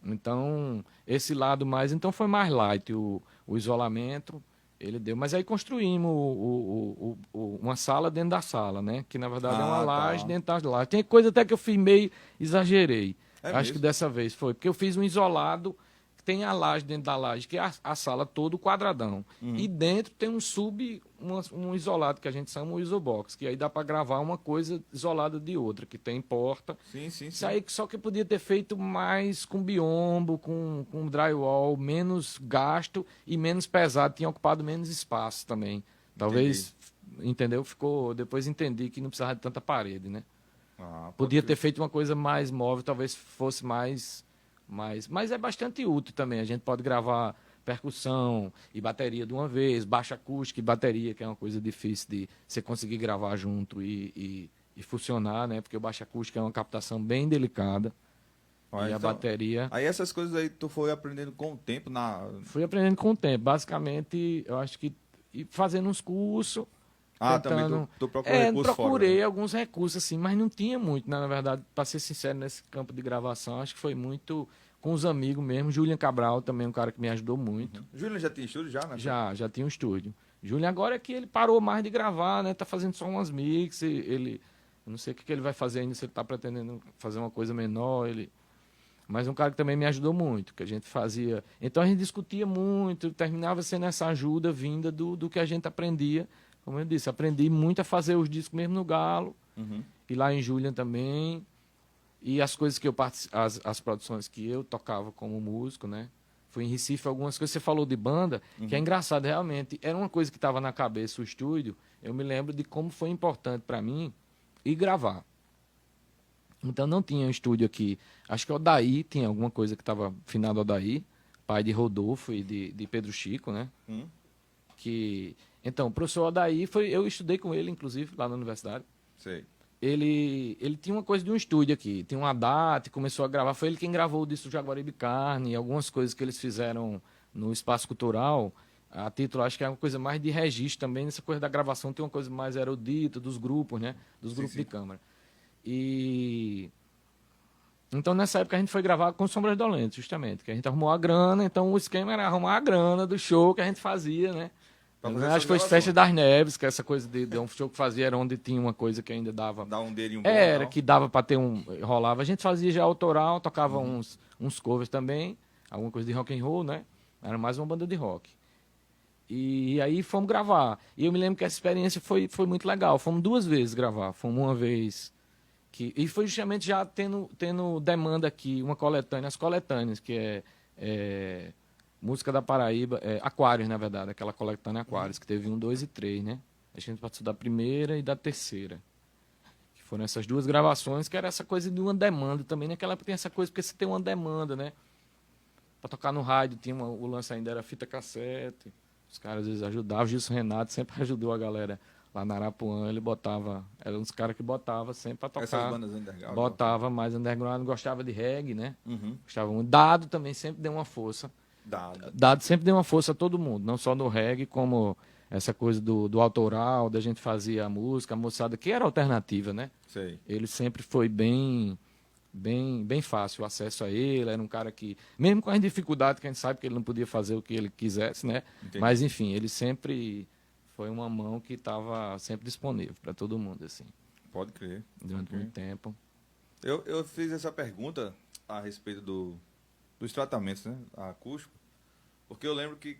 Então, esse lado mais... Então foi mais light o isolamento, ele deu. Mas aí construímos uma sala dentro da sala, né? Que na verdade é uma Ah, laje tá. dentro das lajes. Tem coisa até que eu fiz meio exagerei. É Acho mesmo? que dessa vez foi. Porque eu fiz um isolado, que tem a laje dentro da laje, que é a sala todo quadradão. E dentro tem um isolado, que a gente chama o isobox, que aí dá para gravar uma coisa isolada de outra, que tem porta. Sim, sim, Isso sim. aí só que podia ter feito mais com biombo, com drywall, menos gasto e menos pesado, tinha ocupado menos espaço também. Talvez, entendeu? Depois entendi que não precisava de tanta parede, né? Ah, pode Podia crer. ter feito uma coisa mais móvel, talvez fosse mais. Mas é bastante útil também. A gente pode gravar percussão e bateria de uma vez, baixa acústica e bateria, que é uma coisa difícil de você conseguir gravar junto e funcionar, né? Porque o baixo acústico é uma captação bem delicada. Ah, e a então- bateria. Aí essas coisas aí tu foi aprendendo com o tempo na... Fui aprendendo com o tempo. Basicamente, eu acho que e fazendo uns cursos. Ah, também tentando... tu procurou recurso procurei fora, né? alguns recursos, assim, mas não tinha muito, né? Na verdade, para ser sincero, nesse campo de gravação, acho que foi muito com os amigos mesmo. Julian Cabral também, um cara que me ajudou muito. Júlio já tinha estúdio já, né? Já tinha um estúdio. Julian agora é que ele parou mais de gravar, né? Tá fazendo só umas mix, eu não sei o que ele vai fazer ainda, se ele tá pretendendo fazer uma coisa menor, mas um cara que também me ajudou muito, que a gente fazia. Então a gente discutia muito, terminava sendo essa ajuda vinda do que a gente aprendia. Como eu disse, aprendi muito a fazer os discos mesmo no Galo, e lá em Julian também. E as coisas que eu as produções que eu tocava como músico, né? Foi em Recife algumas coisas. Você falou de banda, que é engraçado realmente. Era uma coisa que estava na cabeça o estúdio. Eu me lembro de como foi importante para mim ir gravar. Então não tinha um estúdio aqui. Acho que o Odaí tinha alguma coisa que estava finado Odaí, pai de Rodolfo e de Pedro Chico, né? Então, o professor Odaí eu estudei com ele, inclusive, lá na universidade. Sei. Ele tinha uma coisa de um estúdio aqui, tinha uma data, começou a gravar. Foi ele quem gravou o disco do Jaguaribe Carne, algumas coisas que eles fizeram no Espaço Cultural. A título, acho que é uma coisa mais de registro também. Nessa coisa da gravação tem uma coisa mais erudita, dos grupos, né? Dos grupos de câmara. Então, nessa época, a gente foi gravar com Sombras Dolentes, justamente. Que a gente arrumou a grana, então o esquema era arrumar a grana do show que a gente fazia, né? Pra fazer Acho essas que foi gravações. Festa das Neves, que é essa coisa de um show que fazia era onde tinha uma coisa que ainda dava. Dá um dinheirinho bom. Era, não? que dava pra ter rolava. A gente fazia já autoral, tocava uns covers também, alguma coisa de rock and roll, né? Era mais uma banda de rock. E aí fomos gravar. E eu me lembro que essa experiência foi muito legal. Fomos 2 vezes gravar. Fomos uma vez e foi justamente já tendo demanda aqui, uma coletânea, as coletâneas, que é Música da Paraíba, Aquários, na verdade, aquela coletânea Aquários, que teve 1, 2 e 3, né? A gente participou da primeira e da terceira. Que foram essas 2 gravações, que era essa coisa de uma demanda também. Naquela época tem essa coisa, porque você tem uma demanda, né? Pra tocar no rádio, o lance ainda era fita cassete. Os caras às vezes ajudavam. O Gilson Renato sempre ajudou a galera lá na Arapuã. Ele era um dos caras que botava sempre pra tocar. Essas bandas underground. Botava mais underground, gostava de reggae, né? Uhum. Gostava muito. Dado também sempre deu uma força. Dado. Dado sempre deu uma força a todo mundo, não só no reggae, como essa coisa do autoral, da gente fazia a música, a moçada, que era alternativa, né? Sei. Ele sempre foi bem bem fácil o acesso a ele. Era um cara que, mesmo com as dificuldades que a gente sabe que ele não podia fazer o que ele quisesse, né? Entendi. Mas, enfim, ele sempre foi uma mão que estava sempre disponível para todo mundo, assim, Pode crer. durante Ok. muito tempo. Eu fiz essa pergunta a respeito dos tratamentos, né? Acústico, porque eu lembro que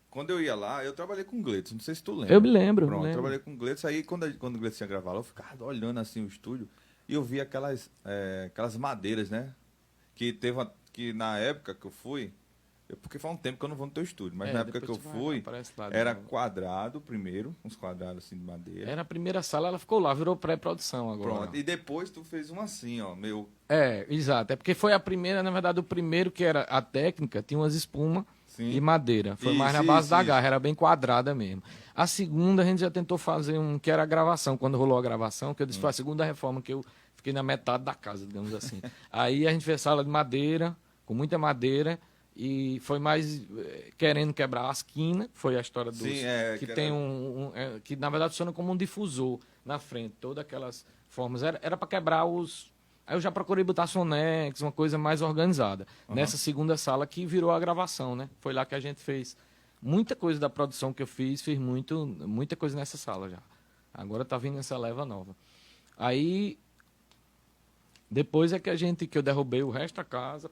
quando eu ia lá, eu trabalhei com o Gleitson, não sei se tu lembra. Eu me lembro, Pronto, me lembro. trabalhei com o Gleitson, aí quando o Gleitson ia gravar lá, eu ficava olhando assim o estúdio e eu vi aquelas madeiras, né? Que na época que eu fui, porque faz um tempo que eu não vou no teu estúdio, mas na época que eu depois tu vai, fui, aparece lá de era novo. quadrado primeiro, uns quadrados assim de madeira. Era a primeira sala, ela ficou lá, virou pré-produção agora. Pronto, e depois tu fez um assim, ó, meu... Exato. É porque foi a primeira, na verdade, o primeiro que era a técnica, tinha umas espumas Sim. e madeira. Foi mais na Isso, base da isso. garra, era bem quadrada mesmo. A segunda, a gente já tentou fazer um que era a gravação, quando rolou a gravação, que eu disse, foi a segunda reforma que eu fiquei na metade da casa, digamos assim. Aí a gente fez sala de madeira, com muita madeira, e foi mais querendo quebrar as quinas, foi a história dos... Sim, que que tem era- que na verdade funciona como um difusor na frente, todas aquelas formas. Era para quebrar os... Aí eu já procurei botar Sonex, uma coisa mais organizada. Nessa segunda sala que virou a gravação, né? Foi lá que a gente fez muita coisa da produção que eu fiz muita coisa nessa sala já. Agora tá vindo essa leva nova. Aí, depois é que eu derrubei o resto da casa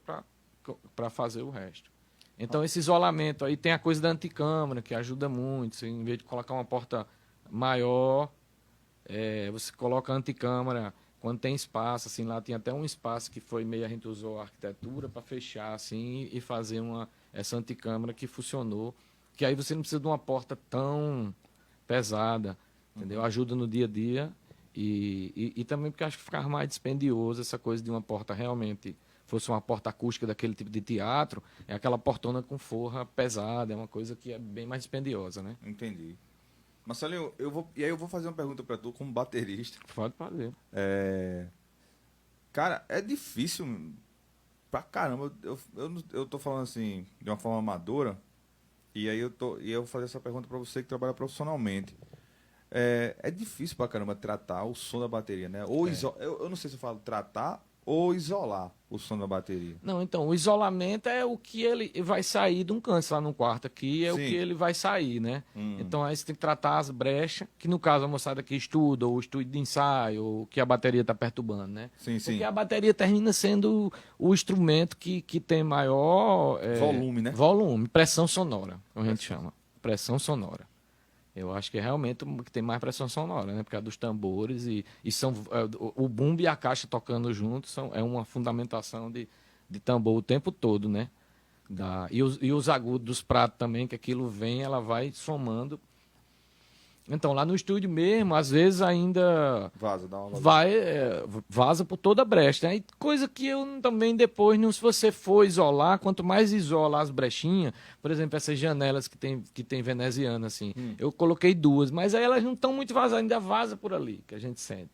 para fazer o resto. Então, esse isolamento aí tem a coisa da anticâmara, que ajuda muito. Você, em vez de colocar uma porta maior, você coloca a anticâmara quando tem espaço, assim, lá tinha até um espaço que foi meio, a gente usou a arquitetura para fechar, assim, e fazer essa anticâmara que funcionou, que aí você não precisa de uma porta tão pesada, entendeu? Ajuda no dia a dia e também porque acho que ficava mais dispendioso essa coisa de uma porta realmente fosse uma porta acústica daquele tipo de teatro, é aquela portona com forra pesada, é uma coisa que é bem mais dispendiosa, né? Entendi. Marcelinho, eu vou fazer uma pergunta pra tu como baterista. Pode fazer. Cara, é difícil pra caramba. Eu tô falando assim, de uma forma amadora, e aí eu vou fazer essa pergunta pra você que trabalha profissionalmente. É difícil pra caramba tratar o som da bateria, né? Eu não sei se eu falo tratar ou isolar o som da bateria. Não, então, o isolamento é o que ele vai sair de um câncer lá no quarto aqui, é o Sim. que ele vai sair, né? Então aí você tem que tratar as brechas, que no caso a moçada que estuda, ou estudo de ensaio, ou que a bateria está perturbando, né? Sim, sim. Porque a bateria termina sendo o instrumento que tem maior... Volume, né? Volume, pressão sonora, como a gente chama. Pressão sonora. Eu acho que é realmente o que tem mais pressão sonora, né? Por causa dos tambores e são o bumbo e a caixa tocando juntos é uma fundamentação de tambor o tempo todo, né? E os agudos dos pratos também, que aquilo vem, ela vai somando. Então, lá no estúdio mesmo, às vezes ainda Vaza, dá uma vazada. vaza por toda a brecha, né? E coisa que eu também depois, se você for isolar, quanto mais isola as brechinhas, por exemplo, essas janelas que tem veneziana, assim, eu coloquei duas, mas aí elas não estão muito vazadas, ainda vaza por ali, que a gente sente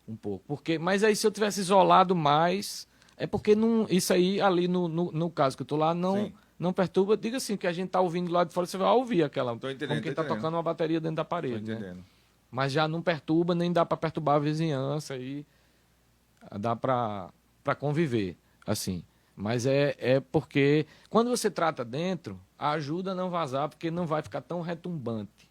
um pouco. Mas aí se eu tivesse isolado mais, é porque não, isso aí ali no caso que eu tô lá, Sim. não perturba. Diga assim, que a gente tá ouvindo lá de fora, você vai ouvir aquela, Tô entendendo, como quem tô tá entendendo. tocando uma bateria dentro da Tô parede, né? entendendo. Mas já não perturba, nem dá para perturbar a vizinhança e dá para conviver, assim. Mas é porque quando você trata dentro, ajuda a não vazar, porque não vai ficar tão retumbante.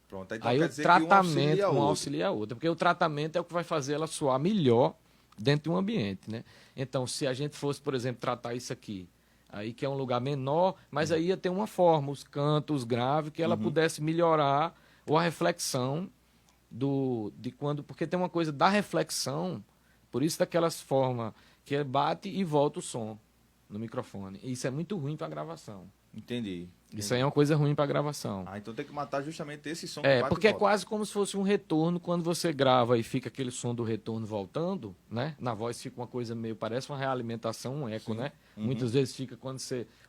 Pronto, então Aí quer o dizer que um tratamento auxilia o um outro. auxilia a outra, porque o tratamento é o que vai fazer ela soar melhor dentro de um ambiente, né? Então, se a gente fosse, por exemplo, tratar isso aqui, aí que é um lugar menor, mas aí ia ter uma forma, os cantos, os graves, que ela pudesse melhorar, ou a reflexão de quando, porque tem uma coisa da reflexão, por isso daquelas formas que bate e volta o som no microfone. E isso é muito ruim para gravação. Entendi. Isso aí é uma coisa ruim para gravação. Ah, então tem que matar justamente esse som que bate Porque e é volta. quase como se fosse um retorno quando você grava e fica aquele som do retorno voltando, né? Na voz fica uma coisa meio, parece uma realimentação, um eco, né? Muitas vezes fica quando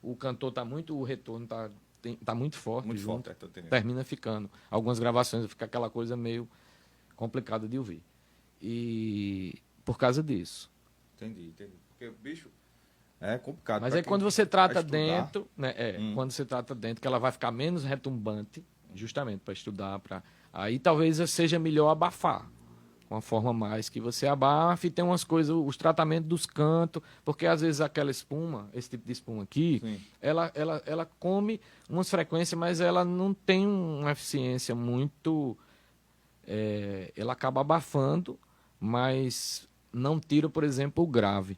o cantor tá muito, o retorno tá muito forte Muito junto, forte, tô entendendo. termina ficando. Algumas gravações fica aquela coisa meio complicada de ouvir. E por causa disso. Entendi. Porque, bicho, é complicado. Mas pra aí quem quando você trata vai estudar. dentro, né? Quando você trata dentro, que ela vai ficar menos retumbante, justamente para estudar, aí talvez seja melhor abafar. uma forma mais que você abafa e tem umas coisas, os tratamentos dos cantos, porque às vezes aquela espuma, esse tipo de espuma aqui, Sim. ela come umas frequências, mas ela não tem uma eficiência muito... ela acaba abafando, mas não tira, por exemplo, o grave,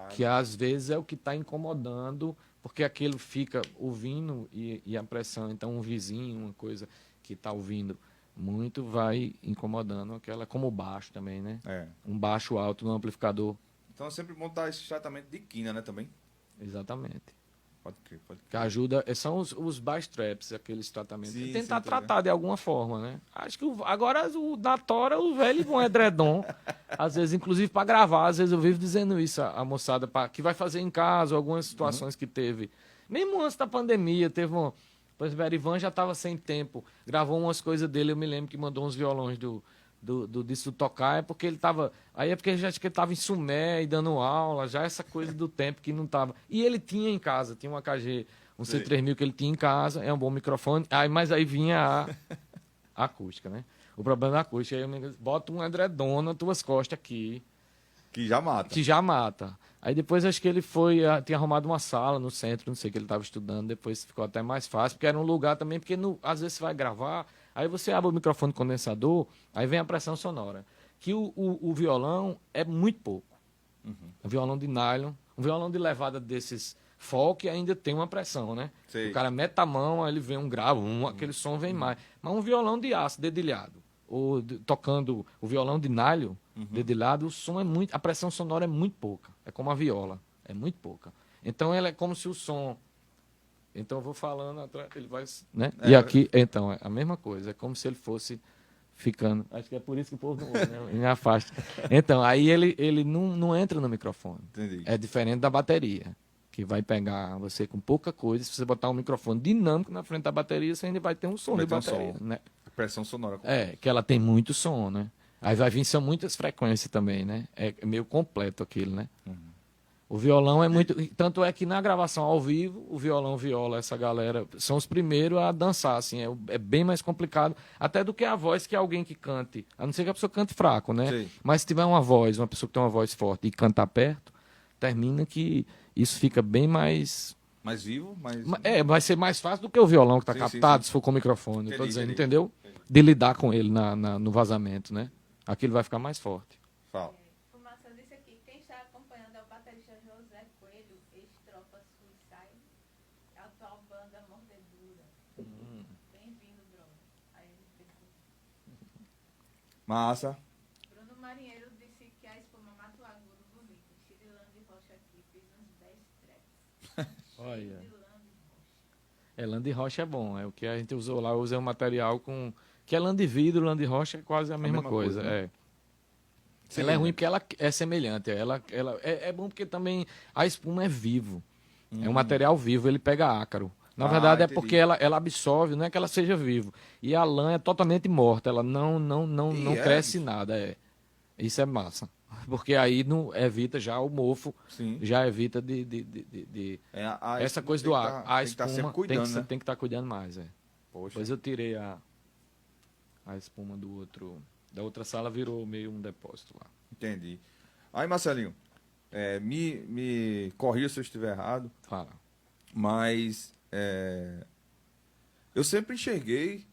que às vezes é o que está incomodando, porque aquilo fica ouvindo e a pressão, então um vizinho, uma coisa que está ouvindo muito, vai incomodando aquela, como o baixo também, né? É. Um baixo alto no amplificador. Então é sempre montar esse tratamento de quina, né, também? Exatamente. Pode crer, pode Que crer. ajuda, são os bass traps, aqueles tratamentos. Sim, Tentar sim, tô tratar de alguma forma, né? Acho que agora o da tora, o velho com edredom. Às vezes, inclusive para gravar, às vezes eu vivo dizendo isso a moçada que vai fazer em casa, algumas situações que teve. Mesmo antes da pandemia, teve um. Por exemplo, o Erivan já estava sem tempo, gravou umas coisas dele, eu me lembro que mandou uns violões disso tocar, é porque ele estava. Aí é porque já acho que ele estava em Sumé e dando aula, já essa coisa do tempo que não estava. E ele tinha em casa, tinha um AKG, um Sei. C3000 que ele tinha em casa, é um bom microfone, mas aí vinha a acústica, né? O problema da acústica, aí eu me bota um edredom nas tuas costas aqui, Que já mata. que já mata. Aí depois acho que ele tinha arrumado uma sala no centro, não sei, que ele estava estudando, depois ficou até mais fácil, porque era um lugar também, porque às vezes você vai gravar, aí você abre o microfone condensador, aí vem a pressão sonora. Que o violão é muito pouco. Um violão de nylon, um violão de levada desses folk ainda tem uma pressão, né? Sei. O cara mete a mão, aí ele vem um grave, aquele som vem mais. Mas um violão de aço, dedilhado, ou tocando o violão de nylon, dedilhado, o som é muito, a pressão sonora é muito pouca. É como a viola, é muito pouca. Então ela é como se o som... Então eu vou falando atrás, ele vai, né? E aqui, então, é a mesma coisa, é como se ele fosse ficando. Acho que é por isso que o povo não ouve, né? Ele me afasta. Então, aí ele não entra no microfone. Entendi. É diferente da bateria, que vai pegar você com pouca coisa. Se você botar um microfone dinâmico na frente da bateria, você ainda vai ter um som Vai de ter um bateria, som. né? Pressão sonora. Que ela tem muito som, né? Aí vai vir, são muitas frequências também, né? É meio completo aquilo, né? O violão é muito... Tanto é que na gravação ao vivo, o violão viola essa galera. São os primeiros a dançar, assim. É bem mais complicado. Até do que a voz que alguém que cante. A não ser que a pessoa cante fraco, né? Sei. Mas se tiver uma pessoa que tem uma voz forte e cantar perto, termina que isso fica bem mais... Mais vivo, mais... vai ser mais fácil do que o violão que está Sim, captado, sim. se for com microfone. Eu tô Entendi, dizendo, entendi. entendeu? De lidar com ele no vazamento, né? Aquilo vai ficar mais forte. Fala. Fumaça disse aqui, quem está acompanhando é o baterista José Coelho, ex-tropa Suicide, atual banda Mordedura. Bem-vindo, brother. Aí ele pergunta. Massa. Bruno Marinheiro disse que a espuma mata o agudo bonito. Cirilando de Rocha aqui, fiz uns 10 tracks. Olha. Cirilando de Rocha. Lã de rocha é bom. É o que a gente usou lá. Eu usei um material com... Que é lã de vidro, lã de rocha é quase a mesma coisa. né? Ela é ruim porque ela é semelhante. Ela é bom porque também a espuma é vivo. É um material vivo, ele pega ácaro. Na verdade é entendi. porque ela absorve, não é que ela seja vivo. E a lã é totalmente morta, ela não cresce nada. Isso é massa. Porque aí não evita já o mofo, Sim. já evita essa coisa do ar. A Tem que estar espuma sempre cuidando, né? tem que estar cuidando mais. Poxa. Depois eu tirei a espuma da outra sala, virou meio um depósito lá. Entendi. Aí, Marcelinho, me corrija se eu estiver errado, Fala. mas eu sempre enxerguei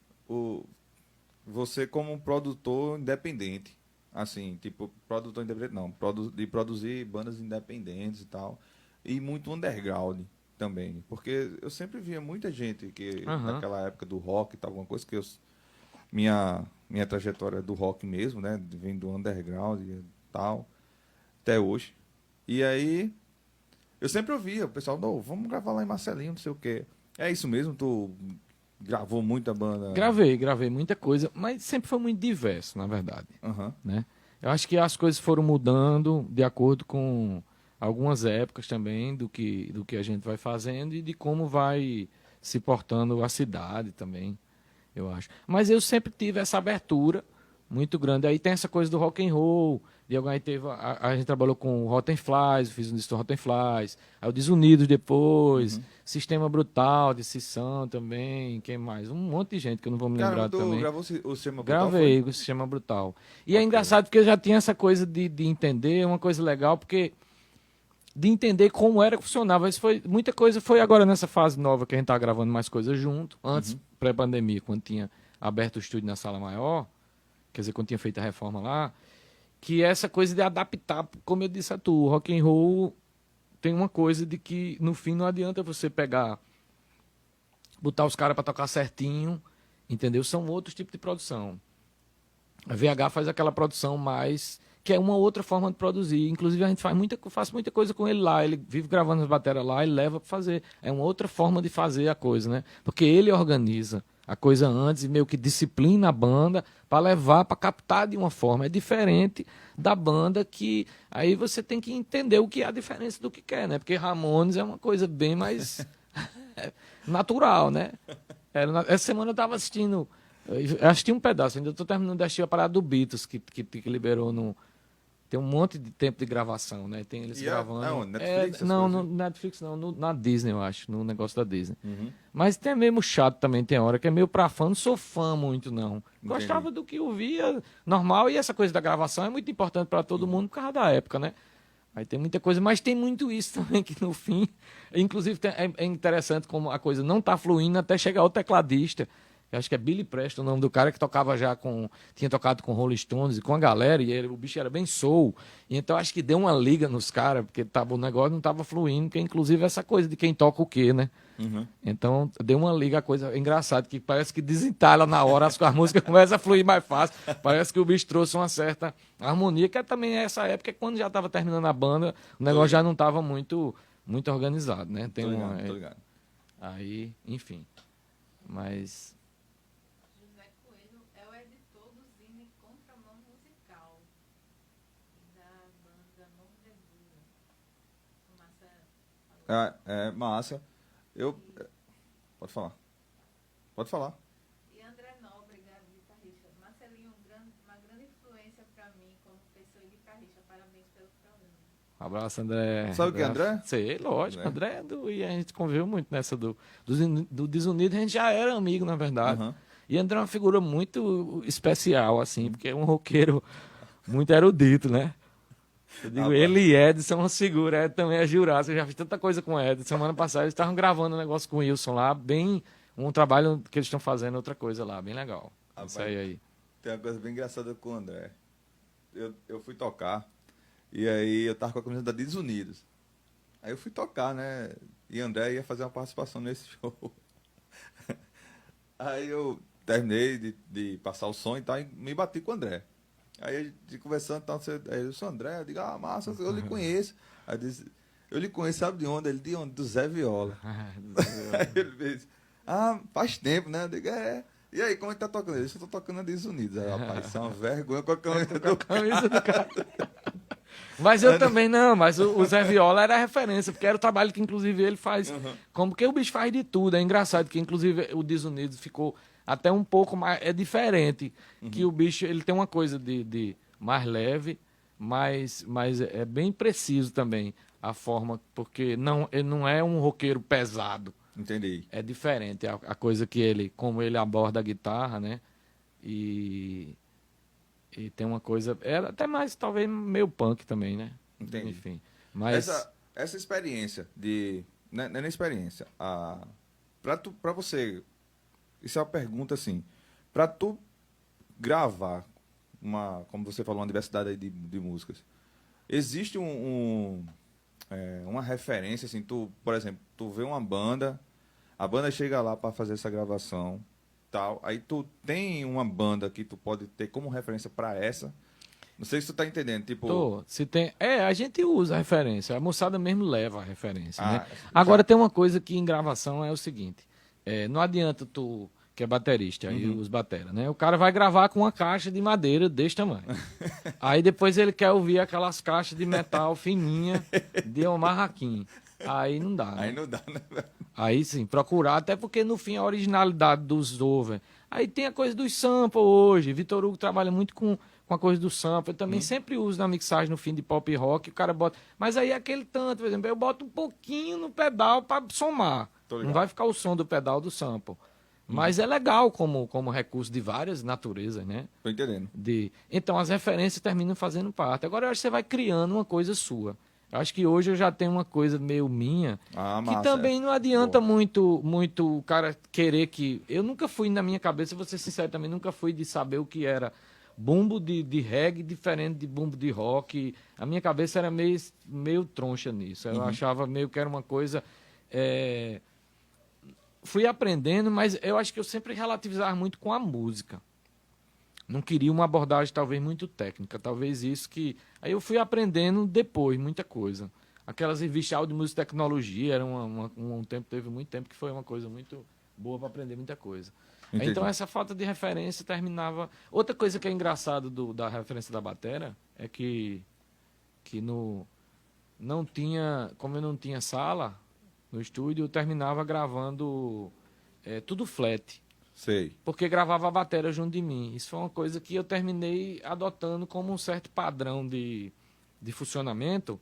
você como um produtor independente. Assim, tipo, produtor independente não, de produzir bandas independentes e tal. E muito underground também. Porque eu sempre via muita gente que naquela época do rock e tal, alguma coisa que minha trajetória do rock mesmo, né? Vem do underground e tal, até hoje. E aí, eu sempre ouvia o pessoal, não, vamos gravar lá em Marcelinho, não sei o quê. É isso mesmo? Tu gravou muita banda? Gravei muita coisa, mas sempre foi muito diverso, na verdade. Aham. Né? Eu acho que as coisas foram mudando de acordo com algumas épocas também do que a gente vai fazendo e de como vai se portando a cidade também, eu acho. Mas eu sempre tive essa abertura muito grande. Aí tem essa coisa do rock and roll, aí a gente trabalhou com o Rotten Flies, fiz um disco do Rotten Flies, aí o Desunidos depois, Sistema Brutal, de Sissão também, quem mais? Um monte de gente que eu não vou me lembrar Caramba, tu também. gravou o Sistema Brutal? Gravei o Sistema Brutal. E é Ok. engraçado porque eu já tinha essa coisa de entender, uma coisa legal, porque de entender como era que funcionava. Isso foi, muita coisa foi agora nessa fase nova que a gente tá gravando mais coisas junto. Antes, pré-pandemia, quando tinha aberto o estúdio na sala maior, quer dizer, quando tinha feito a reforma lá, que é essa coisa de adaptar, como eu disse a tu, o rock and roll tem uma coisa de que no fim não adianta você pegar, botar os caras para tocar certinho, entendeu? São outros tipos de produção. A VH faz aquela produção mais, que é uma outra forma de produzir. Inclusive a gente faz muita coisa com ele lá, ele vive gravando as baterias lá e leva para fazer. É uma outra forma de fazer a coisa, né? Porque ele organiza a coisa antes e meio que disciplina a banda para levar, para captar de uma forma. É diferente da banda que aí você tem que entender o que é a diferença do que quer, né? Porque Ramones é uma coisa bem mais natural, né? Essa semana eu estava assistindo, eu assisti um pedaço, ainda estou terminando de assistir a parada do Beatles, que liberou no... Tem um monte de tempo de gravação, né? Tem eles gravando. Não, Netflix? essas Não, coisas? no Netflix não, na Disney, eu acho, no negócio da Disney. Uhum. Mas tem mesmo chato também, tem hora que é meio pra fã, não sou fã muito, não. Gostava do que ouvia, normal, e essa coisa da gravação é muito importante pra todo mundo por causa da época, né? Aí tem muita coisa, mas tem muito isso também, que no fim, inclusive é interessante como a coisa não tá fluindo até chegar o tecladista. Eu acho que é Billy Preston, o nome do cara que tocava tinha tocado com Rolling Stones e com a galera, e o bicho era bem soul. E então acho que deu uma liga nos caras, porque o negócio não tava fluindo, que inclusive essa coisa de quem toca o quê, né? Uhum. Então deu uma liga, a coisa engraçada, que parece que desentalha na hora, as músicas começam a fluir mais fácil. Parece que o bicho trouxe uma certa harmonia, que também é essa época, quando já estava terminando a banda, o negócio já não estava muito organizado, né? Tô ligado. Aí, enfim. Mas... José Coelho é o editor do Zine Contramão Musical da banda Novo Verdura. O Marcelo falou. É massa. Pode falar. Pode falar. E André Nóbrega, guitarrista. Marcelinho, uma grande influência para mim como pessoa e guitarrista. Parabéns pelo programa. Um abraço, André. Sabe o que é André? Sei, lógico. André. André é e a gente conviveu muito nessa do Desunido. A gente já era amigo, na verdade. Uhum. E André é uma figura muito especial, assim, porque é um roqueiro muito erudito, né? Eu digo, ele e Edson são uma figura. Ed também é jurado. Eu já fiz tanta coisa com o Ed. Semana passada eles estavam gravando um negócio com o Wilson lá, um trabalho que eles estão fazendo, outra coisa lá, bem legal. Rapaz, Isso aí. Tem uma coisa bem engraçada com o André. Eu fui tocar, e aí eu tava com a camisa da Desunidos. Aí eu fui tocar, né? E André ia fazer uma participação nesse show. Aí eu terminei de passar o som e tal, e me bati com o André. Aí a gente conversando, tal, aí eu sou André, eu digo, massa, eu lhe conheço. Aí eu disse, eu lhe conheço, sabe de onde? Ele, de onde? Do Zé Viola. Aí ele fez, faz tempo, né? Eu digo, é. E aí, como é que tá tocando? Ele disse, eu tô tocando a Desunidos. Aí, rapaz, isso é uma vergonha com a camisa do Camisa do cara. Mas eu também não, mas o Zé Viola era a referência, porque era o trabalho que inclusive ele faz. Como que o bicho faz de tudo. É engraçado que inclusive o Desunidos ficou até um pouco mais... É diferente, que o bicho ele tem uma coisa de mais leve, mas é bem preciso também a forma, porque ele não é um roqueiro pesado. Entendi. É diferente a coisa que ele, como ele aborda a guitarra, né? E tem uma coisa, era até mais, talvez, meio punk também, né? Entendi. Enfim. Mas Essa experiência de... Não é nem experiência. Pra você... Isso é uma pergunta, assim. Pra tu gravar como você falou, uma diversidade aí de músicas, existe uma referência, assim, por exemplo, tu vê uma banda, a banda chega lá pra fazer essa gravação, tal, aí tu tem uma banda que tu pode ter como referência pra essa. Não sei se tu tá entendendo, tipo... se tem, a gente usa a referência, a moçada mesmo leva a referência, né? já- Agora tem uma coisa que em gravação é o seguinte, não adianta tu, que é baterista, aí os batera, né? O cara vai gravar com uma caixa de madeira desse tamanho. Aí depois ele quer ouvir aquelas caixas de metal fininha de Omar Hakim. Aí não dá, né? Aí não dá, né? Aí sim, procurar, até porque no fim a originalidade dos over. Aí tem a coisa dos samples hoje. Vitor Hugo trabalha muito com a coisa do sample. Eu também sempre uso na mixagem no fim de pop rock, o cara bota. Mas aí é aquele tanto, por exemplo, eu boto um pouquinho no pedal para somar. Tô Não ligado. vai ficar o som do pedal do sample. Mas é legal como recurso de várias naturezas, né? Tô entendendo. Então as referências terminam fazendo parte. Agora eu acho que você vai criando uma coisa sua. Eu acho que hoje eu já tenho uma coisa meio minha, Ah, que massa. também não adianta Boa. muito o cara querer que... Eu nunca fui, na minha cabeça, vou ser sincero também, nunca fui de saber o que era bumbo de reggae diferente de bumbo de rock. A minha cabeça era meio troncha nisso. Eu achava meio que era uma coisa... Fui aprendendo, mas eu acho que eu sempre relativizava muito com a música. Não queria uma abordagem talvez muito técnica, talvez isso que... Aí eu fui aprendendo depois muita coisa. Aquelas revistas áudio, música e tecnologia, era um tempo, teve muito tempo que foi uma coisa muito boa para aprender muita coisa. Entendi. Então essa falta de referência terminava... Outra coisa que é engraçado da referência da batera é que não tinha, como eu não tinha sala no estúdio, eu terminava gravando tudo flat. Sei. Porque gravava a bateria junto de mim. Isso foi uma coisa que eu terminei adotando como um certo padrão de funcionamento,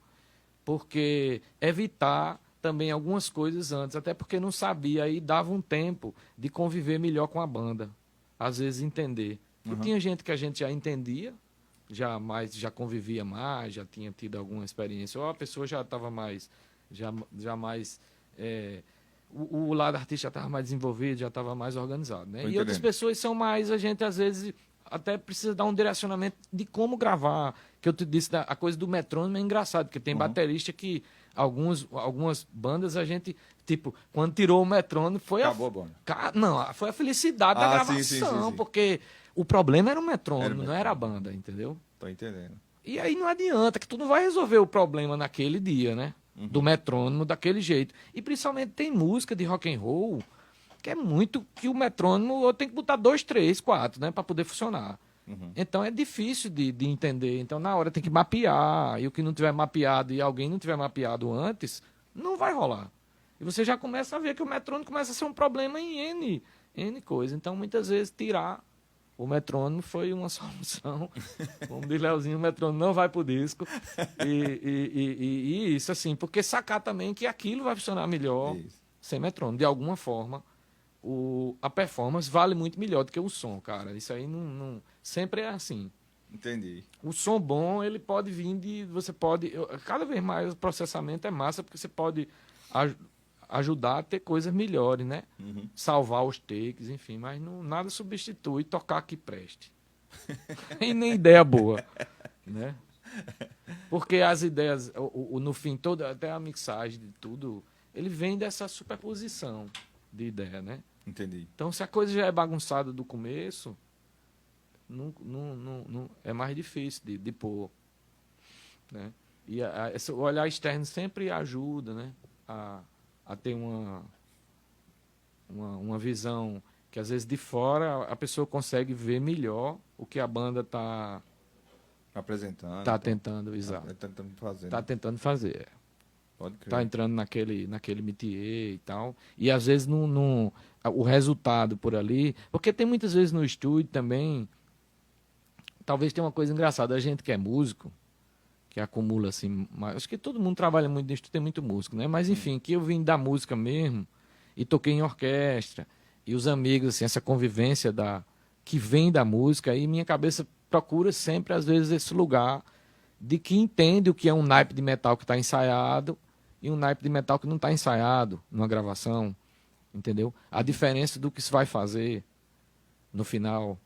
porque evitar também algumas coisas antes, até porque não sabia, aí dava um tempo de conviver melhor com a banda. Às vezes entender. Porque tinha gente que a gente já entendia, já convivia mais, já tinha tido alguma experiência, ou a pessoa já estava mais... já mais o lado artista estava mais desenvolvido, já estava mais organizado, né? Tô E outras entendendo. pessoas são mais, a gente às vezes até precisa dar um direcionamento de como gravar, que eu te disse, a coisa do metrônomo é engraçado, porque tem baterista que algumas bandas a gente, tipo, quando tirou o metrônomo foi Acabou a banda. Não, foi a felicidade da Ah, gravação, sim. porque o problema era o Era metrônomo, o não era a banda, entendeu? Tô entendendo. E aí não adianta, que tu não vai resolver o problema naquele dia, né? Do metrônomo daquele jeito. E principalmente tem música de rock and roll que é muito que o metrônomo eu tenho que botar 2, 3, 4, né, para poder funcionar. Então é difícil de entender. Então na hora tem que mapear, e o que não tiver mapeado e alguém não tiver mapeado antes, não vai rolar. E você já começa a ver que o metrônomo começa a ser um problema em N coisa. Então muitas vezes tirar o metrônomo foi uma solução. Como diz Leozinho, o metrônomo não vai pro disco. E isso, assim, porque sacar também que aquilo vai funcionar melhor Isso. sem metrônomo. De alguma forma, a performance vale muito melhor do que o som, cara. Isso aí não sempre é assim. Entendi. O som bom, ele pode vir você pode... Cada vez mais o processamento é massa, porque você pode ajudar a ter coisas melhores, né? Salvar os takes, enfim, mas nada substitui tocar que preste. E nem ideia boa, né? Porque as ideias, no fim, até a mixagem de tudo, ele vem dessa superposição de ideia, né? Entendi. Então, se a coisa já é bagunçada do começo, é mais difícil de pôr, né? E o olhar externo sempre ajuda, né? A ter uma visão que, às vezes, de fora, a pessoa consegue ver melhor o que a banda está Apresentando. tentando, exato. Tentando fazer. Está Né? tentando fazer. Pode crer. Está entrando naquele métier e tal. E, às vezes, o resultado por ali... Porque tem muitas vezes no estúdio também... Talvez tenha uma coisa engraçada. A gente que é músico, que acumula assim, acho que todo mundo trabalha muito nisso, tem muito músico, né? Mas enfim, que eu vim da música mesmo e toquei em orquestra e os amigos, assim, essa convivência que vem da música, aí minha cabeça procura sempre às vezes esse lugar de que entende o que é um naipe de metal que está ensaiado e um naipe de metal que não está ensaiado numa gravação, entendeu? A diferença do que se vai fazer no final,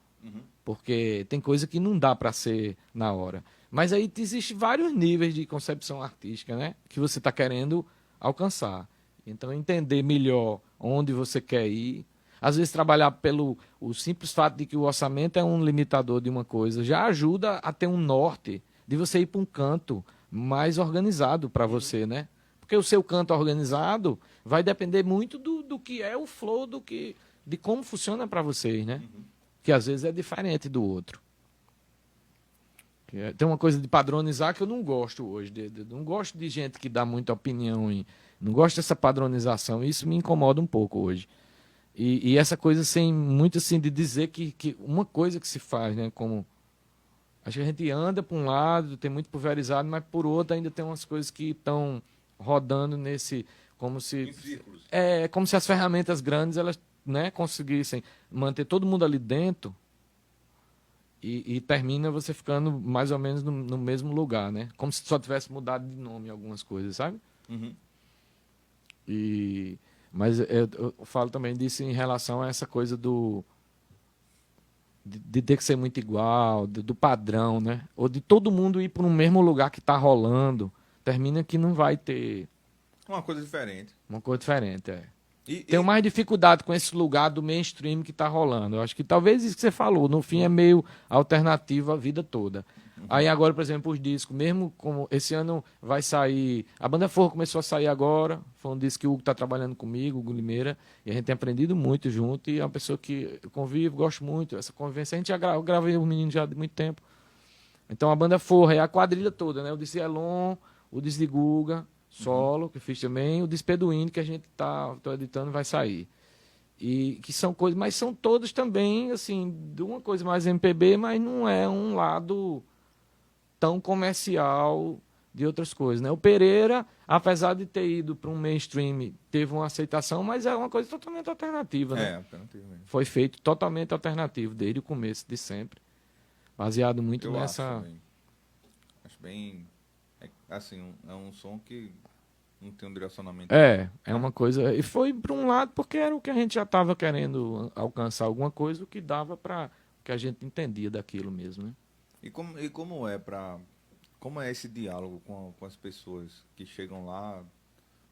porque tem coisa que não dá para ser na hora. Mas aí existem vários níveis de concepção artística, né? Que você está querendo alcançar. Então, entender melhor onde você quer ir. Às vezes, trabalhar o simples fato de que o orçamento é um limitador de uma coisa já ajuda a ter um norte de você ir para um canto mais organizado para você, né? Porque o seu canto organizado vai depender muito do que é o flow, de como funciona para vocês, né? Que às vezes é diferente do outro. Tem uma coisa de padronizar que eu não gosto hoje. Não gosto de gente que dá muita opinião. Não gosto dessa padronização. Isso me incomoda um pouco hoje. E essa coisa sem muito assim de dizer que uma coisa que se faz, né? Como acho que a gente anda para um lado, tem muito pulverizado, mas por outro ainda tem umas coisas que estão rodando nesse... Como se Em círculos. como se as ferramentas grandes elas, né, conseguissem manter todo mundo ali dentro e termina você ficando mais ou menos no mesmo lugar, né? Como se só tivesse mudado de nome algumas coisas, sabe? Uhum. Mas eu falo também disso em relação a essa coisa de ter que ser muito igual, do padrão, né? Ou de todo mundo ir para um mesmo lugar que está rolando. Termina que não vai ter Uma coisa diferente. uma coisa diferente. É. E, Tenho mais dificuldade com esse lugar do mainstream que está rolando. Eu acho que talvez isso que você falou, no fim é meio alternativo a vida toda. Aí agora, por exemplo, os discos, mesmo como esse ano vai sair. A Banda Forro começou a sair agora. Foi um disco que o Hugo está trabalhando comigo, o Hugo Limeira, e a gente tem aprendido muito junto. E é uma pessoa que eu convivo, gosto muito. Essa convivência. A gente já eu gravei os meninos já de muito tempo. Então a Banda Forro é a quadrilha toda, né? O disco de Elon, o disco de Guga, solo, que fiz também, o disco Peduíno, que a gente tô editando, vai sair. E que são coisas, mas são todos também, assim, de uma coisa mais MPB, mas não é um lado tão comercial de outras coisas, né? O Pereira, apesar de ter ido para um mainstream, teve uma aceitação, mas é uma coisa totalmente alternativa, né? alternativo mesmo. Foi feito totalmente alternativo, desde o começo, de sempre. Baseado muito Eu nessa... acho também. Acho bem... assim, é um som que não tem um direcionamento. É uma coisa... E foi para um lado porque era o que a gente já estava querendo alcançar alguma coisa, o que dava para... que a gente entendia daquilo mesmo, né? Como é esse diálogo com as pessoas que chegam lá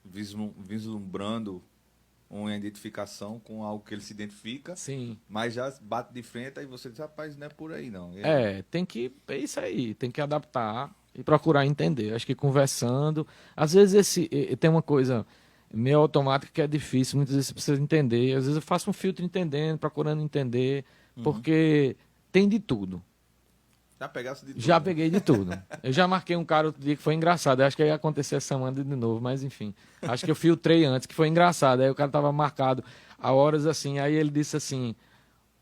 vislumbrando uma identificação com algo que ele se identifica, Sim. mas já bate de frente, aí você diz, rapaz, não é por aí não. Tem que... É isso aí, tem que adaptar e procurar entender. Acho que conversando... Às vezes tem uma coisa meio automática que é difícil, muitas vezes você precisa entender. Às vezes eu faço um filtro entendendo, procurando entender, porque tem de tudo. Já pegasse de tudo. Já peguei de tudo. Eu já marquei um cara outro dia que foi engraçado. Eu acho que ia acontecer essa semana de novo, mas enfim. Acho que eu filtrei antes, que foi engraçado. Aí o cara tava marcado a horas assim. Aí ele disse assim...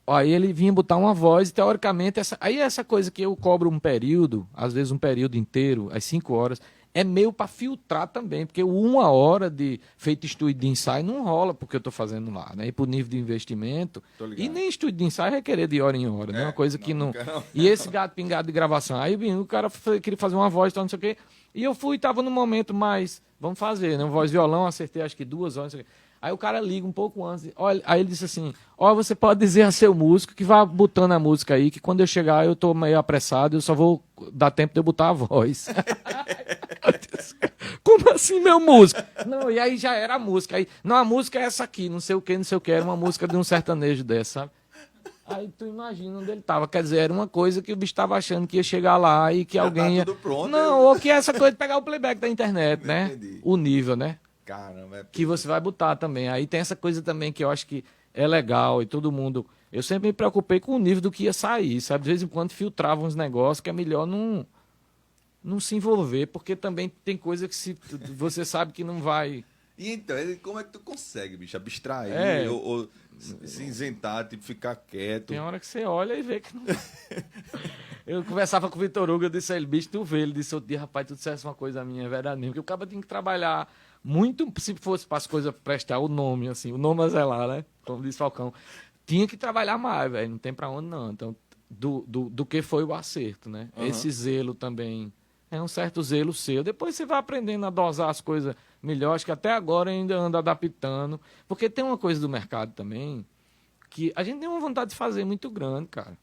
Ó, aí ele vinha botar uma voz e teoricamente... essa coisa que eu cobro um período, às vezes um período inteiro, às 5 horas... É meio para filtrar também, porque 1 hora de feito estúdio de ensaio não rola porque eu estou fazendo lá, né? E por nível de investimento. E nem estúdio de ensaio requerer de hora em hora, né? Uma coisa que não. E esse gato pingado de gravação. Aí o cara queria fazer uma voz, não sei o quê. E eu fui, estava no momento mais. Vamos fazer, né? Voz violão, acertei acho que 2 horas, não sei o quê. Aí o cara liga um pouco antes. Olha, aí ele disse assim: ó, você pode dizer a seu músico que vá botando a música aí, que quando eu chegar eu tô meio apressado, eu só vou dar tempo de eu botar a voz. Como assim, meu músico? Não, e aí já era a música. Aí, não, a música é essa aqui, não sei o que, não sei o que. Era uma música de um sertanejo dessa, sabe? Aí tu imagina onde ele tava. Quer dizer, era uma coisa que o bicho tava achando que ia chegar lá e que Já alguém tá tudo pronto, não, ou que é essa coisa de pegar o playback da internet, né? Entendi. O nível, né? Caramba, Que você vai botar também. Aí tem essa coisa também que eu acho que é legal e todo mundo... Eu sempre me preocupei com o nível do que ia sair, sabe? De vez em quando filtrava uns negócios que é melhor não se envolver, porque também tem coisa que você sabe que não vai... E então, como é que tu consegue, bicho, abstrair ou se isentar, tipo, ficar quieto? Tem hora que você olha e vê que não... Eu conversava com o Vitor Hugo, eu disse a ele, bicho, tu vê, ele disse outro dia, rapaz, tu dissesse uma coisa minha, é verdade mesmo, porque o cara tinha que trabalhar muito, se fosse para as coisas prestar o nome, assim, o nome a zelar, né? Como disse Falcão. Tinha que trabalhar mais, velho, não tem para onde não. Então, do que foi o acerto, né? Esse zelo também é um certo zelo seu. Depois você vai aprendendo a dosar as coisas melhor, acho que até agora ainda anda adaptando, porque tem uma coisa do mercado também que a gente tem uma vontade de fazer muito grande, cara.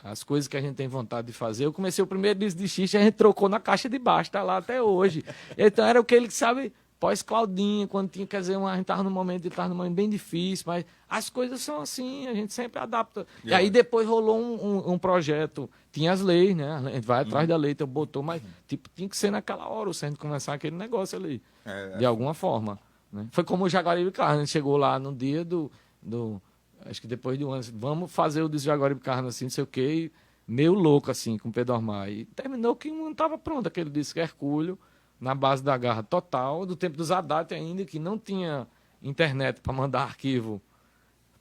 As coisas que a gente tem vontade de fazer. Eu comecei o primeiro disco de Xixi, a gente trocou na caixa de baixo, tá lá até hoje. Então era aquele que, sabe, pós-Claudinha, quando tinha, quer dizer, a gente estava num momento bem difícil, mas as coisas são assim, a gente sempre adapta. E aí depois rolou um projeto, tinha as leis, né? A gente vai atrás da lei, então botou, mas tipo, tinha que ser naquela hora, o centro começar aquele negócio ali, de alguma forma. Né? Foi como o Jaguaribe Carne, a gente chegou lá no dia acho que depois de um ano, vamos fazer o disco Jaguaribe Carne, assim, não sei o quê, meio louco, assim, com o Pedro Armar. E terminou que não estava pronto, aquele disco Hercúleo, na base da garra total, do tempo dos Haddad ainda, que não tinha internet para mandar arquivo.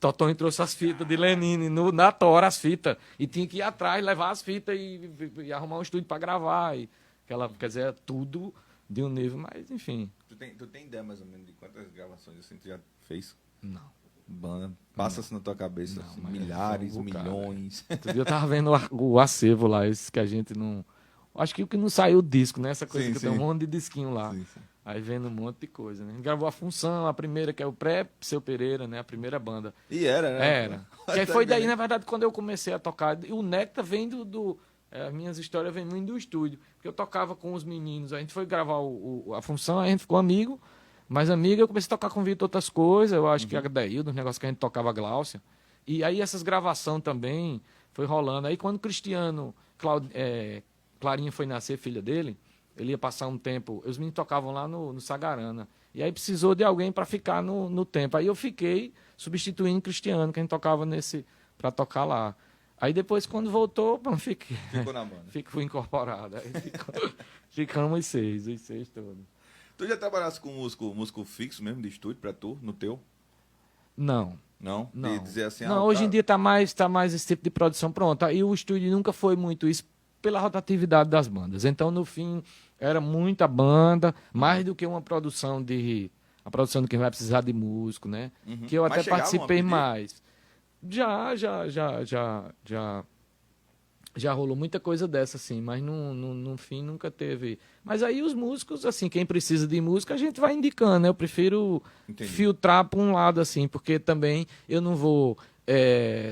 Totonho trouxe as fitas de Lenine na tora, as fitas, e tinha que ir atrás, levar as fitas e arrumar um estúdio para gravar. Quer dizer, tudo de um nível, mas enfim, Tu tem ideia mais ou menos de quantas gravações assim tu já fez? Não. Banda. Passa-se na tua cabeça, Não, assim, mas milhares, é um bocado, milhões. Outro dia eu tava vendo o acervo lá, esses que a gente não... Acho que o que não saiu o disco, né? Essa coisa Sim, que tem um sim. monte de disquinho lá. Sim, sim. Aí vendo um monte de coisa, né? A gente gravou a Função, a primeira, que é o Seu Pereira, né? A primeira banda. E era, né? Era. Que aí foi daí, na verdade, quando eu comecei a tocar. E o Nectar vem as minhas histórias vêm muito do estúdio. Porque eu tocava com os meninos. A gente foi gravar a Função, aí a gente ficou amigo. Mais amigo, eu comecei a tocar com o Vitor outras coisas. Eu acho que a Daíldo, os negócios que a gente tocava Gláucia. E aí essas gravações também foi rolando. Aí quando o Cristiano, Clarinha foi nascer, filha dele, ele ia passar um tempo. Os meninos tocavam lá no Sagarana. E aí precisou de alguém para ficar no tempo. Aí eu fiquei substituindo o Cristiano, que a gente tocava para tocar lá. Aí depois, quando voltou, fiquei. Ficou na banda. Fui incorporado. Aí ficamos os seis todos. Tu já trabalhasse com músico fixo mesmo, de estúdio, pra tu, no teu? Não. Não? Não. De dizer assim, Não, hoje em dia tá mais esse tipo de produção pronta. E o estúdio nunca foi muito isso pela rotatividade das bandas. Então, no fim, era muita banda, mais do que uma produção a produção de quem vai precisar de músico, né? Uhum. Que eu Mas até chegavam a participei pedir? mais. Já rolou muita coisa dessa, assim, mas no fim nunca teve. Mas aí os músicos, assim, quem precisa de música, a gente vai indicando, né? Eu prefiro Entendi. filtrar para um lado, assim, porque também eu não vou.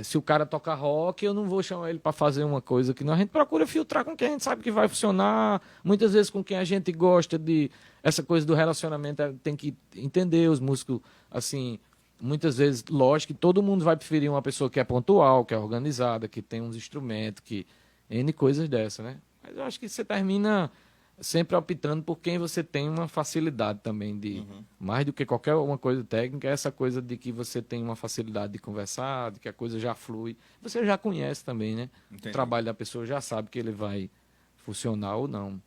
Se o cara toca rock, eu não vou chamar ele para fazer uma coisa que não. A gente procura filtrar com quem a gente sabe que vai funcionar, muitas vezes com quem a gente gosta de. Essa coisa do relacionamento tem que entender os músicos, assim. Muitas vezes, lógico que todo mundo vai preferir uma pessoa que é pontual, que é organizada, que tem uns instrumentos, que N coisas dessa, né? Mas eu acho que você termina sempre optando por quem você tem uma facilidade também de, mais do que qualquer uma coisa técnica, é essa coisa de que você tem uma facilidade de conversar, de que a coisa já flui. Você já conhece também, né? Entendi. O trabalho da pessoa já sabe que ele vai funcionar ou não,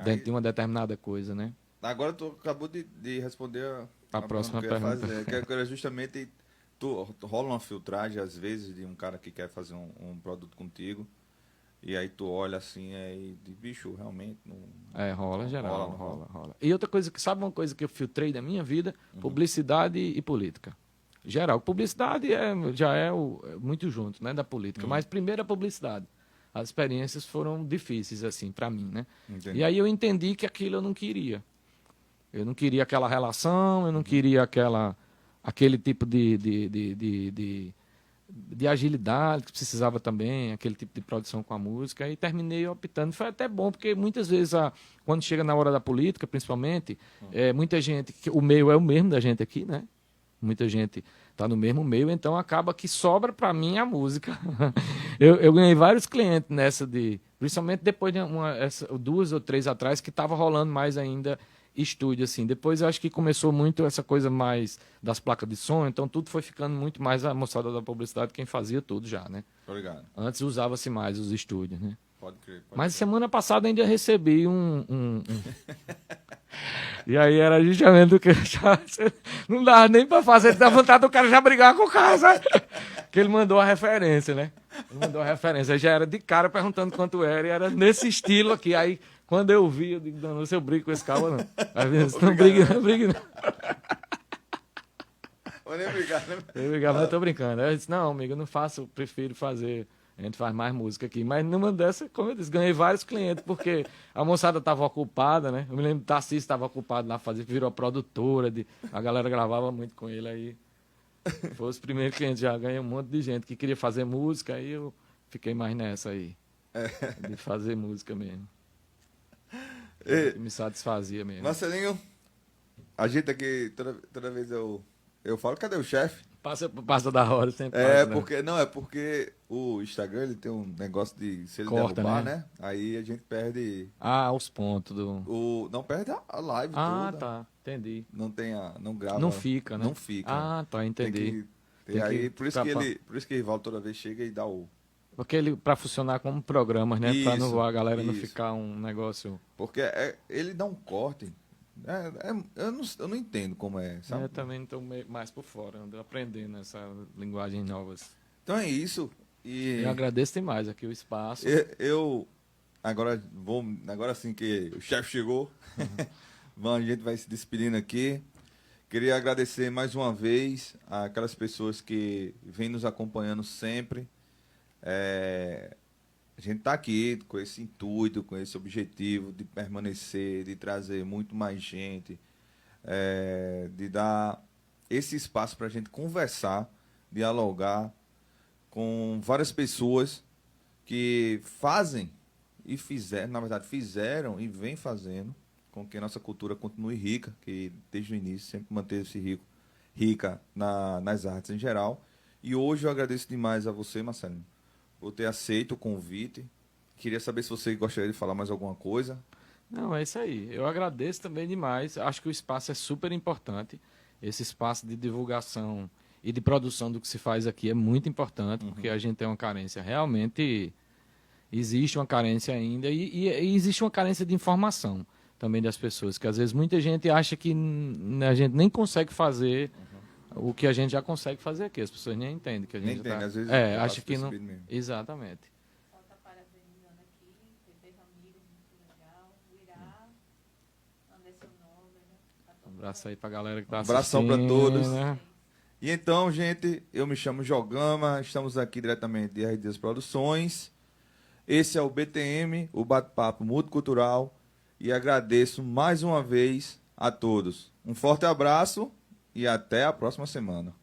dentro de uma determinada coisa, né? Agora tu acabou de responder A próxima que eu ia pergunta. fazer, que era justamente tu rola uma filtragem às vezes de um cara que quer fazer um produto contigo e aí tu olha assim aí de bicho realmente não Rola geral, não rola. E outra coisa sabe uma coisa que eu filtrei da minha vida? Publicidade e política. Geral, publicidade já é muito junto, né, da política, mas primeiro a publicidade. As experiências foram difíceis assim para mim, né? Entendi. E aí eu entendi que aquilo eu não queria. Eu não queria aquela relação, eu não queria aquele tipo de agilidade que precisava também, aquele tipo de produção com a música, e terminei optando. Foi até bom, porque muitas vezes, quando chega na hora da política, principalmente, muita gente, o meio é o mesmo da gente aqui, né? Muita gente está no mesmo meio, então acaba que sobra para mim a música. Eu ganhei vários clientes nessa principalmente depois de 2 ou 3 atrás, que estava rolando mais ainda estúdio, assim. Depois eu acho que começou muito essa coisa mais das placas de som, então tudo foi ficando muito mais a moçada da publicidade, quem fazia tudo já, né? Obrigado. Antes usava-se mais os estúdios, né? Pode crer. Mas semana passada ainda recebi E aí era justamente o que não dava nem pra fazer, dá vontade do cara já brigar com o cara, sabe? Que ele mandou a referência, né? Ele mandou a referência, já era de cara perguntando quanto era, e era nesse estilo aqui. Aí, quando eu vi, eu digo, não, se eu brigo com esse cara, não. Aí, não brigue não. Vou nem brigar, né? Eu brigava, mas eu tô brincando. Aí eu disse, não, amigo, eu não faço, eu prefiro fazer. A gente faz mais música aqui. Mas numa dessa, como eu disse, ganhei vários clientes, porque a moçada estava ocupada, né? Eu me lembro que o Tarcísio estava ocupado lá, virou produtora, a galera gravava muito com ele aí. Foi os primeiros clientes, já ganhei um monte de gente que queria fazer música, aí eu fiquei mais nessa aí. De fazer música mesmo. Que me satisfazia mesmo. Marcelinho, a gente aqui, toda vez eu falo, cadê o chefe? Passa da hora, sempre passa, né? É porque o Instagram ele tem um negócio de se ele Corta, derrubar, né? né? Aí a gente perde Os pontos do... não perde a live toda. Tá, entendi. Não grava. Não fica, né? Não fica. Tá, entendi. Tem que por isso pra- por isso que Rivaldo toda vez chega e dá o Porque ele, pra funcionar como programas, né? Pra Isso, a galera não isso. ficar um negócio... porque ele dá um corte. Eu não entendo como é, sabe? Eu também estou mais por fora, ando aprendendo essa linguagem novas. Então é isso. E Eu agradeço demais aqui o espaço. eu agora sim que o chefe chegou. Bom, a gente vai se despedindo aqui. Queria agradecer mais uma vez aquelas pessoas que vêm nos acompanhando sempre. A gente está aqui com esse intuito, com esse objetivo de permanecer, de trazer muito mais gente, de dar esse espaço para a gente conversar, dialogar com várias pessoas que fazem e fizeram, na verdade, fizeram e vêm fazendo com que a nossa cultura continue rica, que desde o início sempre manteve-se rica nas artes em geral. E hoje eu agradeço demais a você, Marcelinho, por ter aceito o convite. Queria saber se você gostaria de falar mais alguma coisa. Não, é isso aí. Eu agradeço também demais. Acho que o espaço é super importante. Esse espaço de divulgação e de produção do que se faz aqui é muito importante, porque a gente tem uma carência. Realmente existe uma carência ainda e existe uma carência de informação também das pessoas, que às vezes muita gente acha que a gente nem consegue fazer o que a gente já consegue fazer aqui. As pessoas nem entendem que a gente Nem entende, tá... às vezes acha que não... mesmo. Exatamente. Só está parabenizando aqui, teve amigos muito legal. O Irá, Anderson Nobre, né? Tá todo Um abraço aí pra galera que tá Abração assistindo. pra todos. Né? E então, gente, eu me chamo Jogama, estamos aqui diretamente de RDs Produções. Esse é o BTM, o Bate-Papo Multicultural, e agradeço mais uma vez a todos. Um forte abraço e até a próxima semana.